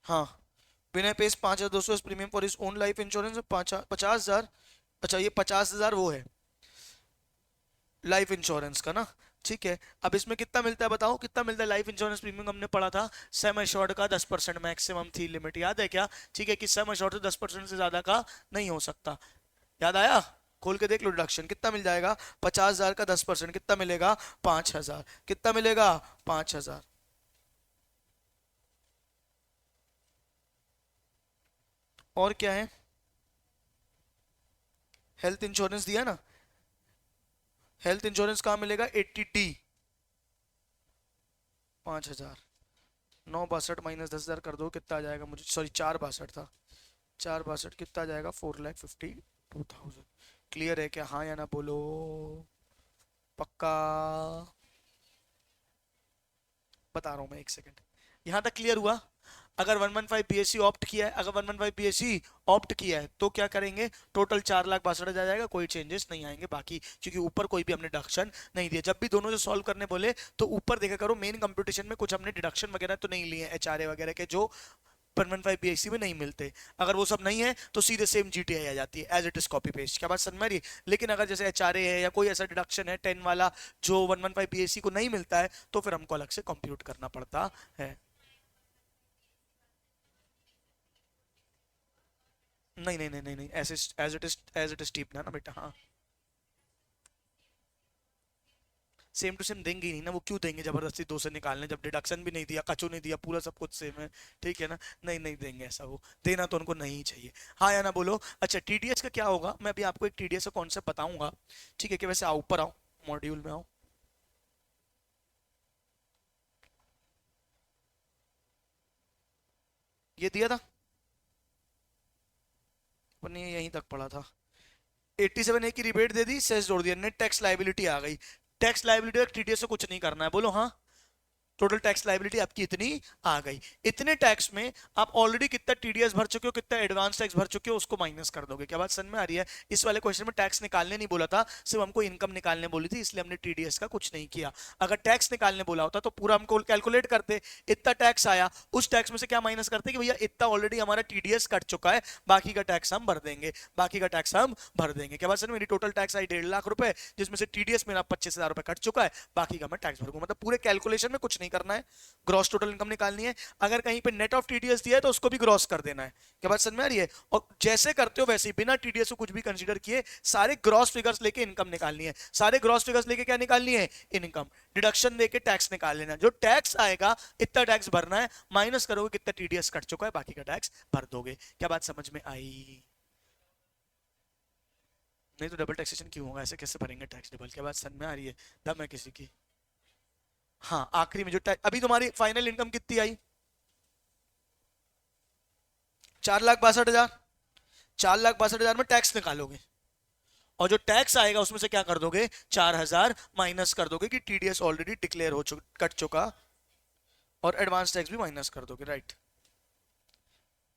हाँ। Vinay pays 5,200 premium for his own life insurance. 50,000। अच्छा, ये 50,000 वो है लाइफ इंश्योरेंस का ना, ठीक है। अब इसमें कितना मिलता है बताओ? कितना मिलता है लाइफ इंश्योरेंस प्रीमियम? हमने पढ़ा था सम एश्योर्ड का 10% मैक्सिमम थी लिमिट, याद है क्या? ठीक है, कि सम एश्योर्ड से 10% से ज्यादा का नहीं हो सकता। याद आया? खोल के देख लो डिडक्शन कितना मिल जाएगा। 50,000 का 10% कितना मिलेगा? 5,000। कितना मिलेगा? 5,000। और क्या है? हेल्थ इंश्योरेंस दिया ना। हेल्थ इंश्योरेंस कहाँ मिलेगा? 80D। 5,000। 9,62 माइनस 10,000 कर दो, कितना आ जाएगा मुझे? सॉरी, 4,62 था। 4,62 कितना आ जाएगा? 4,52,000। क्लियर है क्या? हाँ या ना, बोलो। पक्का? बता रहा हूँ मैं, एक सेकंड। यहाँ तक क्लियर हुआ? अगर 115 बीएससी ऑप्ट किया है, अगर 115 बीएससी ऑप्ट किया है तो क्या करेंगे? टोटल 4,62,000 आ जाएगा, कोई चेंजेस नहीं आएंगे बाकी, क्योंकि ऊपर कोई भी हमने डिडक्शन नहीं दिया। जब भी दोनों से सॉल्व करने बोले तो ऊपर देखा करो, मेन कंप्यूटेशन में कुछ हमने डिडक्शन वगैरह तो नहीं लिए एचआरए वगैरह के, जो 115 बीएससी में नहीं मिलते। अगर वो सब नहीं है तो सीधे सेम जीटीआई आ जाती है, as it is copy paste. क्या बात समझ में आ रही है? लेकिन अगर जैसे एचआरए है या कोई ऐसा डिडक्शन है 10 वाला जो 115 बीएससी को नहीं मिलता है, तो फिर हमको अलग से कंप्यूट करना पड़ता है। नहीं नहीं नहीं नहीं नहीं, ऐसे एज इट इज टीपना ना बेटा। हाँ, सेम टू सेम देंगे ही नहीं ना, वो क्यों देंगे जबरदस्ती दो से निकालने, जब डिडक्शन भी नहीं दिया, कचू नहीं दिया, पूरा सब कुछ सेम है। ठीक है ना? नहीं नहीं देंगे ऐसा, वो देना तो उनको नहीं चाहिए। हाँ या ना बोलो। अच्छा, टीडीएस का क्या होगा, मैं अभी आपको एक टीडीएस का कॉन्सेप्ट बताऊंगा। ठीक है? कि वैसे आओ ऊपर आओ, मॉड्यूल में आओ। ये दिया था अपन, ये यहीं तक पढ़ा था। 87 ए की रिबेट दे दी, सेस जोड़ दिया, नेट टैक्स लाइबिलिटी आ गई। टैक्स लाइबिलिटी टीडीएस से कुछ नहीं करना है, बोलो हाँ। टोटल टैक्स लाइबिलिटी आपकी इतनी आ गई। इतने टैक्स में आप ऑलरेडी कितना टीडीएस भर चुके हो, कितना एडवांस टैक्स भर चुके हो, उसको माइनस कर दोगे। क्या बात समझ में आ रही है? इस वाले क्वेश्चन में टैक्स निकालने नहीं बोला था, सिर्फ हमको इनकम निकालने बोली थी, इसलिए हमने टीडीएस का कुछ नहीं किया। अगर टैक्स निकालने बोला होता तो पूरा हमको कैलकुलेट करते, इतना टैक्स आया, उस टैक्स में से क्या माइनस करते कि भैया इतना ऑलरेडी हमारा टीडीएस कट चुका है, बाकी का टैक्स हम भर देंगे, बाकी का टैक्स हम भर देंगे। क्या बात समझ? मेरी टोटल टैक्स आई 1.5 लाख रुपए, जिसमें से टीडीएस मेरा 25,000 रुपए कट चुका है, बाकी का मैं टैक्स भरूंगा। मतलब पूरे कैलकुलेशन में कुछ नहीं करना है, ग्रॉस टोटल इनकम निकालनी है। अगर कहीं पे नेट ऑफ टीडीएस दिया है तो उसको भी ग्रॉस कर देना है। क्या बात समझ में आ रही है? और जैसे करते हो वैसे ही, बिना टीडीएस को कुछ भी कंसीडर किए सारे ग्रॉस फिगर्स लेके इनकम निकालनी है, सारे ग्रॉस फिगर्स लेके क्या निकालनी है? इनकम। डिडक्शन देके टैक्स निकाल लेना, जो टैक्स आएगा इतना टैक्स भरना है, माइनस करोगे कितना टीडीएस कट चुका है, बाकी का टैक्स भर दोगे। क्या बात समझ में आई? नहीं तो डबल टैक्सेशन क्यों होगा, ऐसे कैसे भरेंगे टैक्स डबल? क्या बात समझ में आ रही है? दम है किसी की? हाँ, आखिरी में जो अभी तुम्हारी फाइनल इनकम कितनी आई? 4,62,000। 4,62,000 में टैक्स निकालोगे, और जो टैक्स आएगा उसमें से क्या कर दोगे? 4,000 माइनस कर दोगे कि टीडीएस ऑलरेडी डिक्लेयर हो कट चुका, और एडवांस टैक्स भी माइनस कर दोगे। राइट?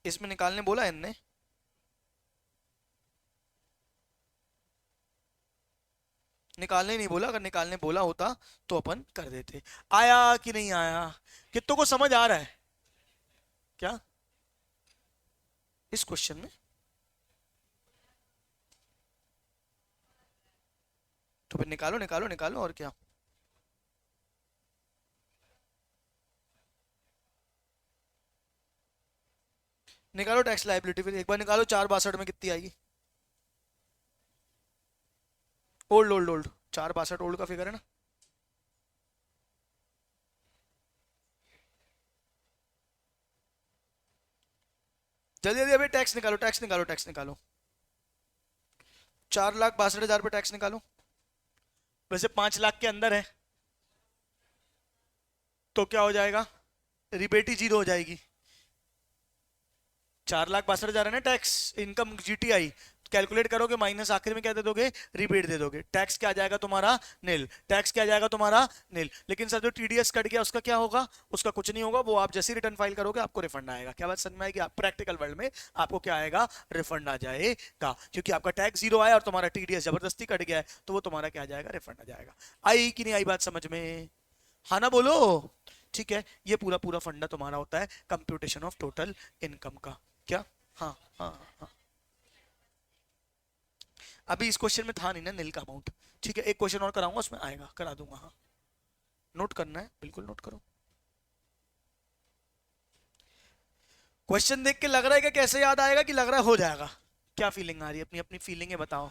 इसमें निकालने बोला है इनने? निकालने नहीं बोला, अगर निकालने बोला होता तो अपन कर देते। आया कि नहीं आया? कितनों को समझ आ रहा है क्या इस क्वेश्चन में? तो फिर निकालो निकालो निकालो, और क्या। निकालो टैक्स लाइबिलिटी, फिर एक बार निकालो 4,62 में कितनी आएगी? ओल्ड ओल्ड ओल्ड, 4,62 ओल्ड का फिगर है ना? जल्दी जल्दी अभी टैक्स निकालो, टैक्स निकालो, टैक्स निकालो। 4,62,000 पे टैक्स निकालो। वैसे 5 लाख के अंदर है तो क्या हो जाएगा? रिबेट ही जीरो हो जाएगी। 4,62,000 है ना टैक्स इनकम जीटीआई, कैलकुलेट करोगे, माइनस आखिर में क्या दे दोगे? रिबेट दे दोगे। टैक्स क्या आ जाएगा तुम्हारा? नील। टैक्स क्या आ जाएगा तुम्हारा? नील। लेकिन सर जो टीडीएस कट गया उसका क्या होगा? उसका कुछ नहीं होगा, वो आप जैसे रिटर्न फाइल करोगे आपको रिफंड आएगा। क्या बात समझ में आएगी? आप प्रैक्टिकल वर्ल्ड में आपको क्या आएगा? रिफंड आ जाएगा, क्योंकि आपका टैक्स जीरो आया और तुम्हारा टीडीएस जबरदस्ती कट गया है, तो वो तुम्हारा क्या आ जाएगा? रिफंड आ जाएगा। आई कि नहीं आई बात समझ में? हाँ ना बोलो। ठीक है, ये पूरा पूरा फंडा तुम्हारा होता है कंप्यूटेशन ऑफ टोटल इनकम का। क्या? हाँ हाँ हाँ। अभी इस क्वेश्चन में था नहीं ना नील का अमाउंट। ठीक है, एक क्वेश्चन और कराऊंगा, उसमें आएगा, करा दूंगा। हाँ, नोट करना है, बिल्कुल नोट करो। क्वेश्चन देख के लग रहा है कि कैसे याद आएगा, कि लग रहा है हो जाएगा? क्या फीलिंग आ रही है? अपनी अपनी फीलिंग है, बताओ।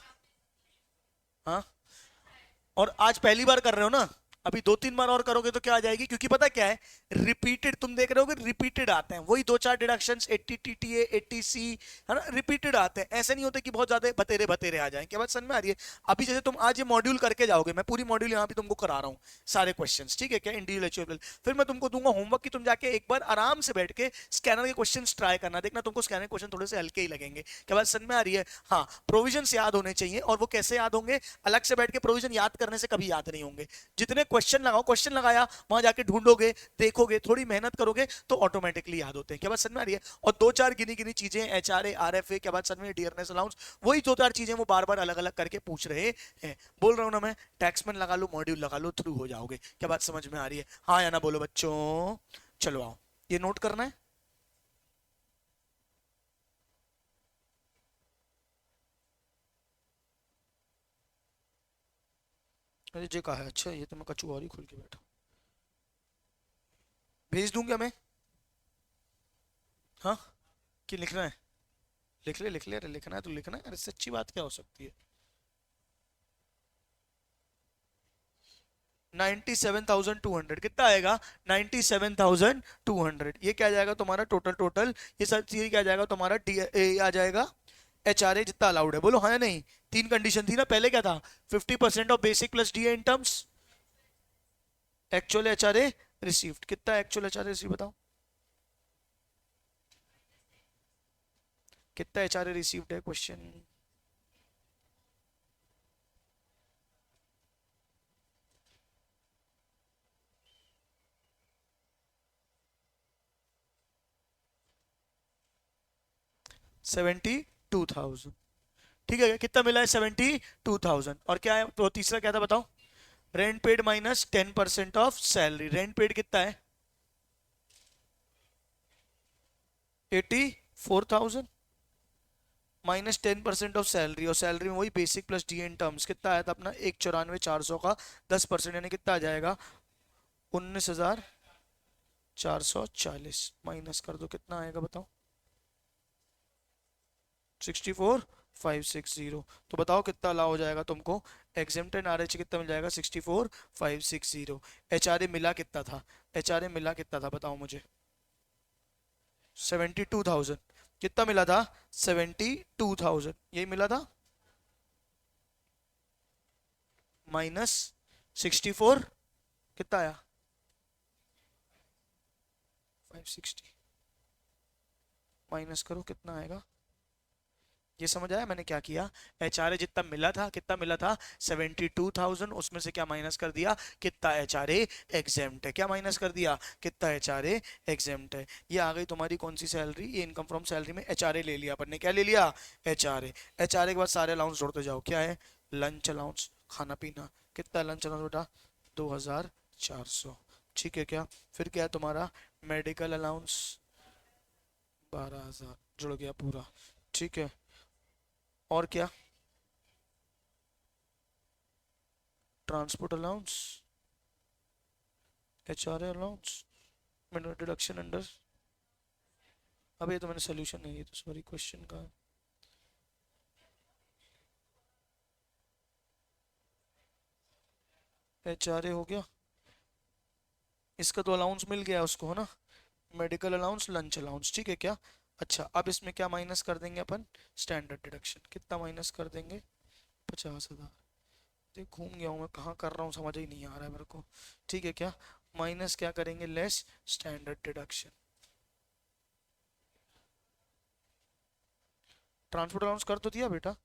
हाँ, और आज पहली बार कर रहे हो ना? अभी 2-3 बार और करोगे तो क्या आ जाएगी, क्योंकि पता क्या है, रिपीटेड तुम देख रहे होगे, रिपीटेड आते हैं वही 2-4 डिडक्शंस, 80 टीटीए 80 सी, है ना? रिपीटेड आते हैं, ऐसे नहीं होते कि बहुत ज्यादा बतेरे बतेरे आ जाएं। क्या बात समझ में आ रही है? अभी जैसे तुम आज ये मॉड्यूल करके जाओगे, मैं पूरी मॉड्यूल यहाँ पे तुमको करा रहा हूँ, सारे क्वेश्चन, ठीक है क्या, इंडिविजुअल। फिर मैं तुमको दूंगा होमवर्क कि तुम जाके एक बार आराम से बैठ के स्कैनर के क्वेश्चन ट्राई करना, देखना तुमको स्कैनर के क्वेश्चन थोड़े से हल्के ही लगेंगे। क्या बात समझ में आ रही है? हाँ, प्रोविजन याद होने चाहिए, और वो कैसे याद होंगे? अलग से बैठ के प्रोविजन याद करने से कभी याद नहीं होंगे। जितने क्वेश्चन लगाओ, क्वेश्चन लगाया, वहां जाके ढूंढोगे, देखोगे, थोड़ी मेहनत करोगे तो ऑटोमेटिकली याद होते हैं। क्या बात समझ में आ रही है? और 2-4 गिनी गिनी चीजें, एचआरए, आरएफए, क्या बात समझ में, डियरनेस अलाउंस, वही 2-4 चीजें वो बार बार अलग अलग करके पूछ रहे हैं। बोल रहा हूं ना मैं, टैक्समैन लगा लो, मॉड्यूल लगा लो, थ्रू हो जाओगे। क्या बात समझ में आ रही है? हाँ या ना बोलो बच्चों। चलो आओ, ये नोट करना है। अरे जे कहा है, अच्छा ये तो मैं कचू और ही खुल के बैठा। भेज दूं क्या मैं? हाँ, कि लिखना है? लिख ले लिख ले, अरे लिखना है तो लिखना है, अरे इससे अच्छी बात क्या हो सकती है। 97,200 कितना आएगा? 97,200। ये क्या आ जाएगा तुम्हारा टोटल? टोटल ये सब चीज क्या आ जाएगा तुम्हारा? आ जाएगा एच आर ए जितना अलाउड है, बोलो हाँ या नहीं? तीन कंडीशन थी ना पहले, क्या था? 50% of basic plus D A in terms actual H R A received. कितना actual H R A receive बताओ? कितना एच आर ए रिसीव्ड है क्वेश्चन? 72,000। ठीक है, कितना मिला है? 72,000। और क्या है तो तीसरा क्या था बताओ? Rent paid minus 10% of salary. Rent paid कितना है? 84,000 माइनस 10% ऑफ सैलरी, और सैलरी में वही basic plus D N terms कितना आया था अपना? 194,400 का 10% यानी कितना आ जाएगा? 19,440 माइनस कर दो, कितना आएगा बताओ? 64,560। तो बताओ कितना अलाउ हो जाएगा तुमको? एग्जेम्प्टेड आर एच कितना मिल जाएगा? 64,560। एच आर ए मिला कितना था? एच आर ए मिला कितना था बताओ मुझे? 72,000। कितना मिला था? 72,000 यही मिला था, माइनस 64 कितना आया? 560 माइनस करो, कितना आएगा? ये समझ आया मैंने क्या किया? एच आर ए जितना मिला था, कितना मिला था? 72,000, उसमें से क्या माइनस कर दिया? कितना एच आर ए एग्जेम्प्ट है? क्या माइनस कर दिया? कितना एच आर ए एग्जेम्प्ट है? ये आ गई तुम्हारी कौन सी सैलरी? ये इनकम फ्रॉम सैलरी में एच आर ए ले लिया अपन ने। क्या ले लिया? H R A. H R A के बाद सारे अलाउंस जोड़ते जाओ। क्या है? लंच अलाउंस, खाना पीना। कितना लंच अलाउंस बेटा? 2,400। ठीक है क्या? फिर क्या है तुम्हारा? मेडिकल अलाउंस 12,000 जुड़ गया पूरा। ठीक है, और क्या? Transport allowance, H R A allowance, minimum deduction under. अब ये तो मैंने सोल्यूशन नहीं, ये तो सॉरी क्वेश्चन का है। एच आर ए हो गया, इसका तो अलाउंस मिल गया उसको है ना? Medical allowance, lunch allowance. ठीक है क्या? अच्छा, अब इसमें क्या माइनस कर देंगे अपन? Standard deduction. कितना माइनस कर देंगे? 50,000। देख घूम गया हूँ मैं, कहाँ कर रहा हूँ समझ ही नहीं आ रहा है मेरे को। ठीक है क्या? माइनस क्या करेंगे? Less standard deduction. Transport allowance कर तो दिया बेटा,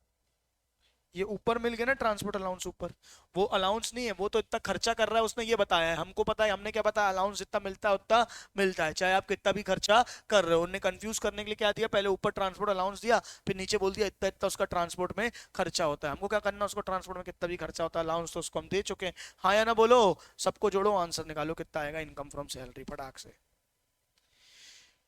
ये ऊपर मिल गया ना ट्रांसपोर्ट अलाउंस ऊपर। वो अलाउंस नहीं है, वो तो इतना खर्चा कर रहा है उसने ये बताया है, हमको पता है। हमने क्या बताया? अलाउंस जितना मिलता है उतना मिलता है, चाहे आप कितना भी खर्चा कर रहे हो। उन्हें कंफ्यूज करने के लिए क्या दिया? पहले ऊपर ट्रांसपोर्ट अलाउंस दिया, फिर नीचे बोल दिया इतना इतना उसका ट्रांसपोर्ट में खर्चा होता है। हमको क्या करना? उसको ट्रांसपोर्ट में कितना भी खर्चा होता है, अलाउंस तो उसको हम दे चुके हैं। हाँ या ना बोलो? सबको जोड़ो, आंसर निकालो, कितना आएगा इनकम फ्रॉम सैलरी फटाक से।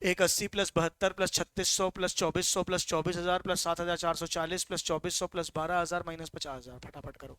एक 80 plus 72 plus 3600 plus 2400 plus 24,000 plus 7,440 plus 2400 plus 12,000 minus 50,000। फटाफट करो।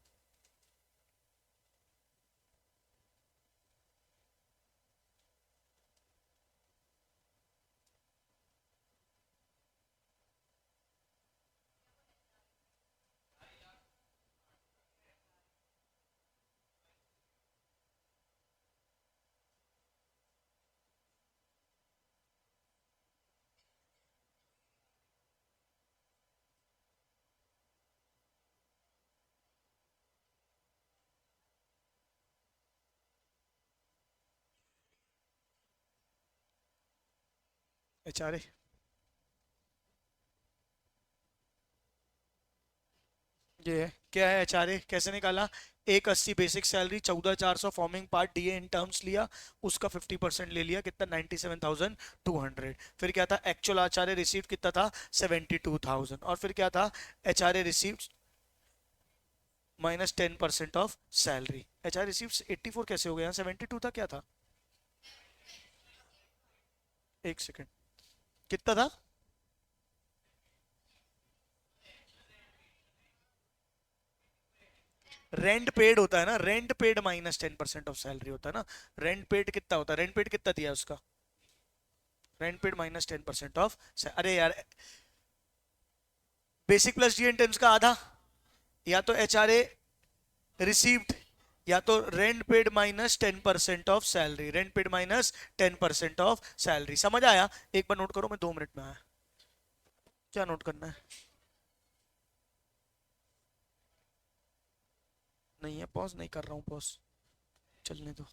एचआरए ये है क्या? है एचआरए कैसे निकाला? एक 80 basic salary, 14,400 forming part DA in terms लिया, उसका 50% ले लिया, कितना? 97,200। फिर क्या था? एक्चुअल एचआरए रिसीव कितना था? 72,000। और फिर क्या था? HRA receive minus 10% of salary. HRA receive 84 कैसे हो गया? 72 था, क्या था? एक सेकेंड, कितना था? रेंट पेड होता है ना, rent paid minus 10% of salary होता है ना। रेंट पेड कितना होता है, रेंट पेड कितना दिया है उसका, रेंट पेड माइनस 10% ऑफ, अरे यार, बेसिक प्लस डी एंड का आधा, या तो एच आर ए रिसीव्ड, या तो rent paid minus 10% of salary, rent paid minus 10% of salary. समझ आया? एक बार नोट करो, मैं 2 मिनट में आया। क्या नोट करना है? नहीं है पॉज, नहीं कर रहा हूं पॉज, चलने दो।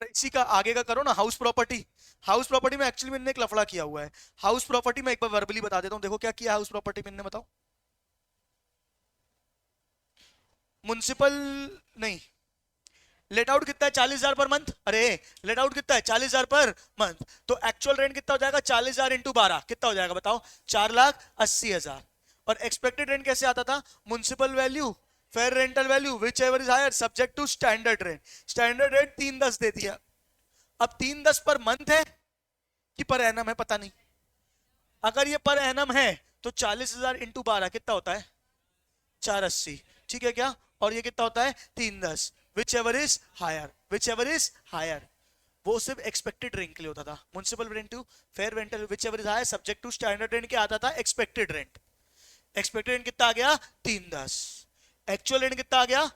इसी का आगे का करो ना, हाउस प्रॉपर्टी। हाउस प्रॉपर्टी में एक्चुअली मैंने एक लफड़ा किया हुआ है। हाउस प्रॉपर्टी में एक बार वर्बली बता देता हूँ, देखो क्या किया हाउस प्रॉपर्टी में, बताओ। म्युनिसिपल नहीं, लेट आउट कितना है 40,000 पर मंथ, अरे लेट आउट कितना है 40,000 पर मंथ, तो एक्चुअल रेंट कितना हो जाएगा 40,000 इंटू 12 कितना हो जाएगा बताओ, 4,80,000। और एक्सपेक्टेड रेंट कैसे आता था, municipal value fair rental value whichever is higher subject to standard rent. Standard rent 310 दे दिया। अब 310 पर मंथ है कि पर एनम है पता नहीं। अगर ये पर एनम है तो 40,000 इंटू 12 कितना होता है, 480, ठीक है क्या। और ये कितना होता है 310, whichever is higher, whichever is higher. वो सिर्फ एक्सपेक्टेड रेंट के लिए होता था, municipal rent to fair rental whichever is higher subject to standard rent क्या आता था, एक्सपेक्टेड रेंट। एक्सपेक्टेड रेंट कितना आ गया 310, एक्चुअल रेंट कितना आ गया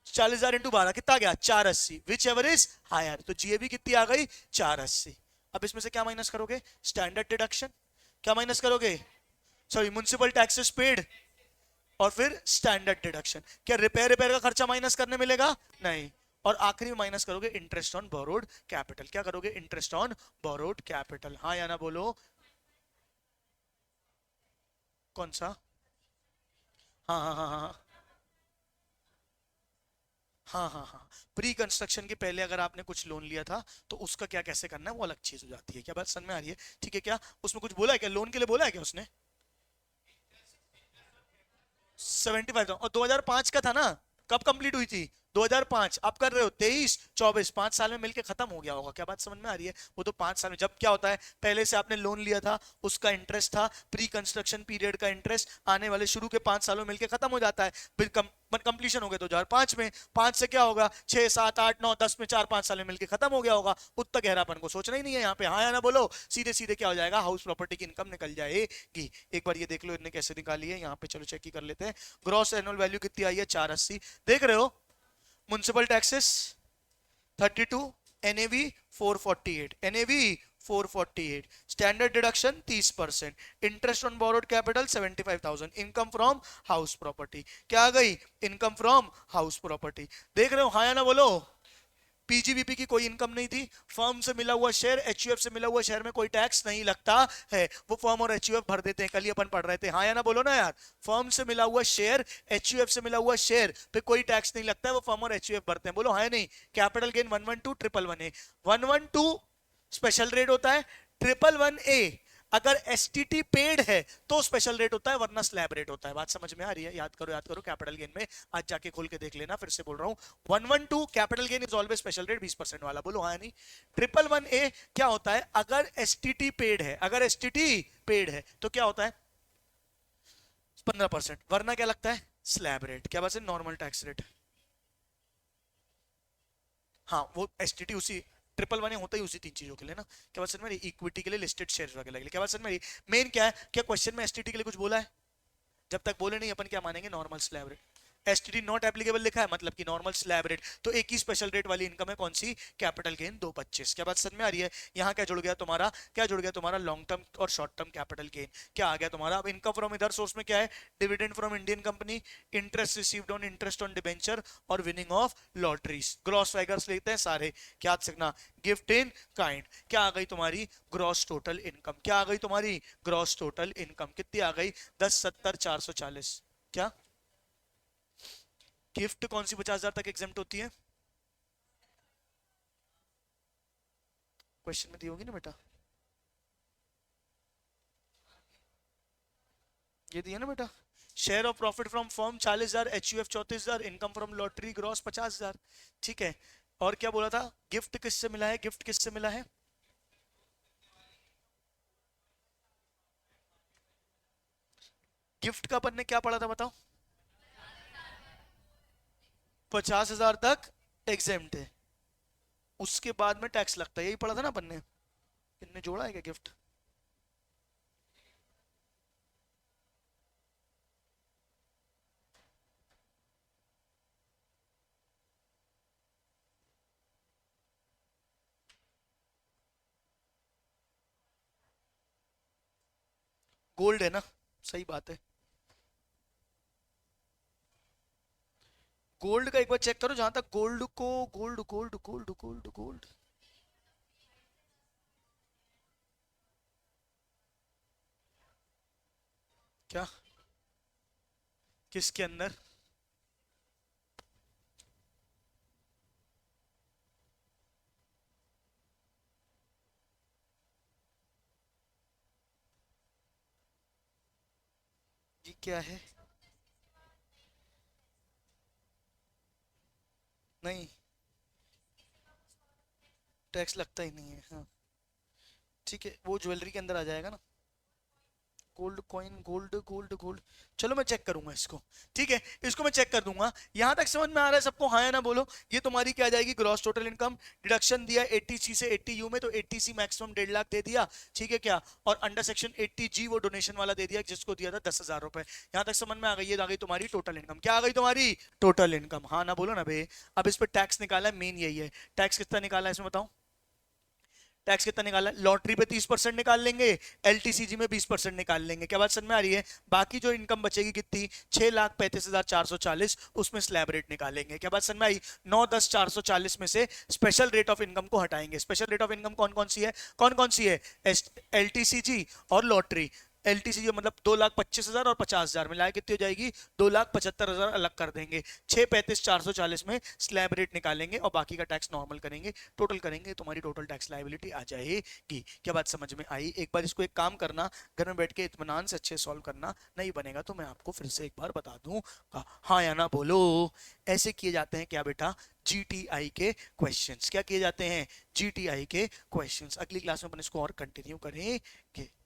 40,000 इंटू 12 कितना आ गया 480, विच एवर इज हायर। तो जीएबी कितनी आ गई 480। अब इसमें से क्या माइनस करोगे, स्टैंडर्ड डिडक्शन, क्या माइनस करोगे, सॉरी म्युनिसिपल टैक्सेस पेड, और फिर स्टैंडर्ड डिडक्शन। क्या रिपेयर रिपेयर का खर्चा माइनस करने मिलेगा, नहीं। और आखिरी में माइनस करोगे इंटरेस्ट ऑन बोरोड कैपिटल, क्या करोगे इंटरेस्ट ऑन बोरोड कैपिटल, हाँ या ना बोलो। कौन सा, हाँ हाँ हाँ हाँ हाँ हाँ हाँ। प्री कंस्ट्रक्शन के पहले अगर आपने कुछ लोन लिया था तो उसका क्या कैसे करना है वो अलग चीज हो जाती है, क्या बात समझ में आ रही है, ठीक है क्या। उसमें कुछ बोला है क्या, लोन के लिए बोला है क्या उसने, 75 और 2005 का था ना, कब कंप्लीट हुई थी 2005, आप कर रहे हो 23 24, 5 साल में मिलके खत्म हो गया होगा, क्या बात समझ में आ रही है। वो तो 5 साल में, जब क्या होता है पहले से आपने लोन लिया था उसका इंटरेस्ट था, प्री कंस्ट्रक्शन पीरियड का इंटरेस्ट आने वाले शुरू के 5 सालों में मिलके खत्म हो जाता है, फिर कंप्लीशन हो गया 2005 में, 5 से क्या होगा 6 7 8 9 10 में 4 5 साल में मिलके खत्म हो गया होगा। उतना गहरापन को सोचना ही नहीं है यहाँ पे, हाँ या ना बोलो, सीधे सीधे क्या हो जाएगा हाउस प्रॉपर्टी की इनकम निकल जाएगी। एक बार ये देख लो इनने कैसे निकाली है, यहाँ पे चलो चेक ही कर लेते हैं। ग्रॉस एनुअल वैल्यू कितनी आई है 480, देख रहे हो। Municipal taxes 32, NAV 448, NAV 448, standard deduction 30%, interest on borrowed capital 75,000, income from house property, क्या आ गई इनकम फ्रॉम हाउस प्रॉपर्टी। देख रहे हो हाँ या ना बोलो। पीजीबीपी की कोई इनकम नहीं थी, फर्म से मिला हुआ शेयर, एचयूएफ से मिला हुआ शेयर में कोई टैक्स नहीं लगता है, वो फर्म और एचयूएफ भर देते हैं, कल ही अपन पढ़ रहे थे, हाँ या ना बोलो ना यार। फर्म से मिला हुआ शेयर, एचयूएफ से मिला हुआ शेयर पे कोई टैक्स नहीं लगता है, वो फर्म और एचयूएफ भरते हैं, बोलो हाँ नहीं। कैपिटल गेन 112 111 ए, 112 स्पेशल रेट होता है, 111 ए अगर एसटीटी पेड है तो स्पेशल रेट होता है वरना स्लैब रेट होता है। बात समझ में आ रही है, याद करो कैपिटल गेन में, आज जाके खोल के देख लेना, फिर से बोल रहा हूं 112 capital gain is always special rate 20% वाला, बोलो हाँ नहीं। 111 ए क्या होता है, अगर एसटीटी पेड है, अगर एसटीटी पेड है तो क्या होता है 15%, वरना क्या लगता है स्लैब रेट, क्या बात है नॉर्मल टैक्स रेट। हाँ वो एसटीटी उसी 111 होता ही उसी 3 चीजों के लिए ना, क्या बात समझ में, इक्विटी के लिए लिस्टेड शेयर वगैरह के लिए, क्या बात समझ में। मेन क्या है, क्या क्वेश्चन में एसटीटी के लिए कुछ बोला है, जब तक बोले नहीं अपन क्या मानेंगे normal slab rate. STD not applicable लिखा है मतलब कि नॉर्मल स्लैब रेट, तो एक ही स्पेशल रेट वाली इनकम है कौन सी, कैपिटल गेन 225, क्या बात समझ में आ रही है। यहाँ क्या जुड़ गया तुम्हारा, क्या जुड़ गया तुम्हारा लॉन्ग टर्म और शॉर्ट टर्म कैपिटल गेन, क्या आ गया तुम्हारा। अब इनकम फ्रॉम इधर सोर्स में क्या है, dividend from Indian company, interest received on interest on debenture और विनिंग ऑफ लॉटरीज, ग्रॉस फाइगर्स लेते हैं सारे, क्या सीखना, गिफ्ट इन काइंड, क्या आ गई तुम्हारी ग्रॉस टोटल इनकम, क्या आ गई तुम्हारी ग्रॉस टोटल इनकम, कितनी आ गई 1070,440। क्या गिफ्ट कौन सी 50,000 तक एग्जेम्प्ट होती है, क्वेश्चन में दी होगी ना बेटा, ये दिया ना बेटा। Share of profit from firm 40,000, HUF 34,000, income from lottery gross 50,000, ठीक है। और क्या बोला था, गिफ्ट किससे मिला है, गिफ्ट किससे मिला है, गिफ्ट का अपन ने क्या पढ़ा था बताओ, 50,000 तक एग्जेम्प्ट है, उसके बाद में टैक्स लगता है, यही पढ़ा था ना अपन ने, इनने जोड़ा है क्या गिफ्ट। गोल्ड है ना, सही बात है। गोल्ड का एक बार चेक करो, जहां तक गोल्ड को, gold gold gold gold gold, क्या किसके अंदर? ये क्या है? नहीं, टैक्स लगता ही नहीं है, हाँ। ठीक है, वो ज्वेलरी के अंदर आ जाएगा ना। Gold coin, gold gold gold, चलो मैं चेक करूंगा इसको। ठीक है, इसको मैं चेक कर दूंगा। यहां तक समझ में आ रहा है सबको, हाँ या ना बोलो। ये तुम्हारी क्या आ जाएगी, ग्रॉस टोटल इनकम। डिडक्शन दिया 80C से 80U में, तो 80C मैक्सिमम 1.5 लाख दे दिया, ठीक है क्या। और अंडर सेक्शन 80G वो डोनेशन वाला दे दिया, जिसको दिया था 10,000 रुपए। यहां तक समझ में आ गई, ये आ गई तुम्हारी टोटल इनकम। क्या आ गई तुम्हारी? Total income. हाँ ना बोलो ना बे। अब इस पर टैक्स निकाला है, मेन यही है। टैक्स कितना निकाला है इसमें बताओ? टैक्स कितना निकाला? लॉटरी पे 30% निकाल लेंगे, एलटीसीजी में 20% निकाल लेंगे। क्या बात समझ में आ रही है? बाकी जो इनकम बचेगी कितनी, 6,35,440, उसमें स्लैब रेट निकालेंगे। क्या बात समझ में आई? 9, 10, 440 में से स्पेशल रेट ऑफ इनकम को हटाएंगे। स्पेशल रेट ऑफ इनकम कौन कौन सी है? कौन कौन सी है? एलटीसीजी और लॉटरी। एलटीसी मतलब 2,25,000 और 50,000 मिलाए कितनी हो जाएगी? 2,75,000 अलग कर देंगे। 6, 35, 440 में स्लैब रेट निकालेंगे और बाकी का टैक्स नॉर्मल करेंगे। टोटल करेंगे, तुम्हारी टोटल टैक्स लायबिलिटी आ जाएगी। क्या बात समझ में आई? एक बार इसको एक काम करना, घर में बैठ के इत्मीनान से अच्छे सॉल्व करना। नहीं बनेगा तो मैं आपको फिर से एक बार बता दूं, हाँ या ना बोलो। ऐसे किए जाते हैं क्या बेटा? जीटीआई के क्वेश्चंस। क्या किए जाते हैं? जीटीआई के क्वेश्चंस। अगली क्लास में अपन इसको और कंटिन्यू करेंगे।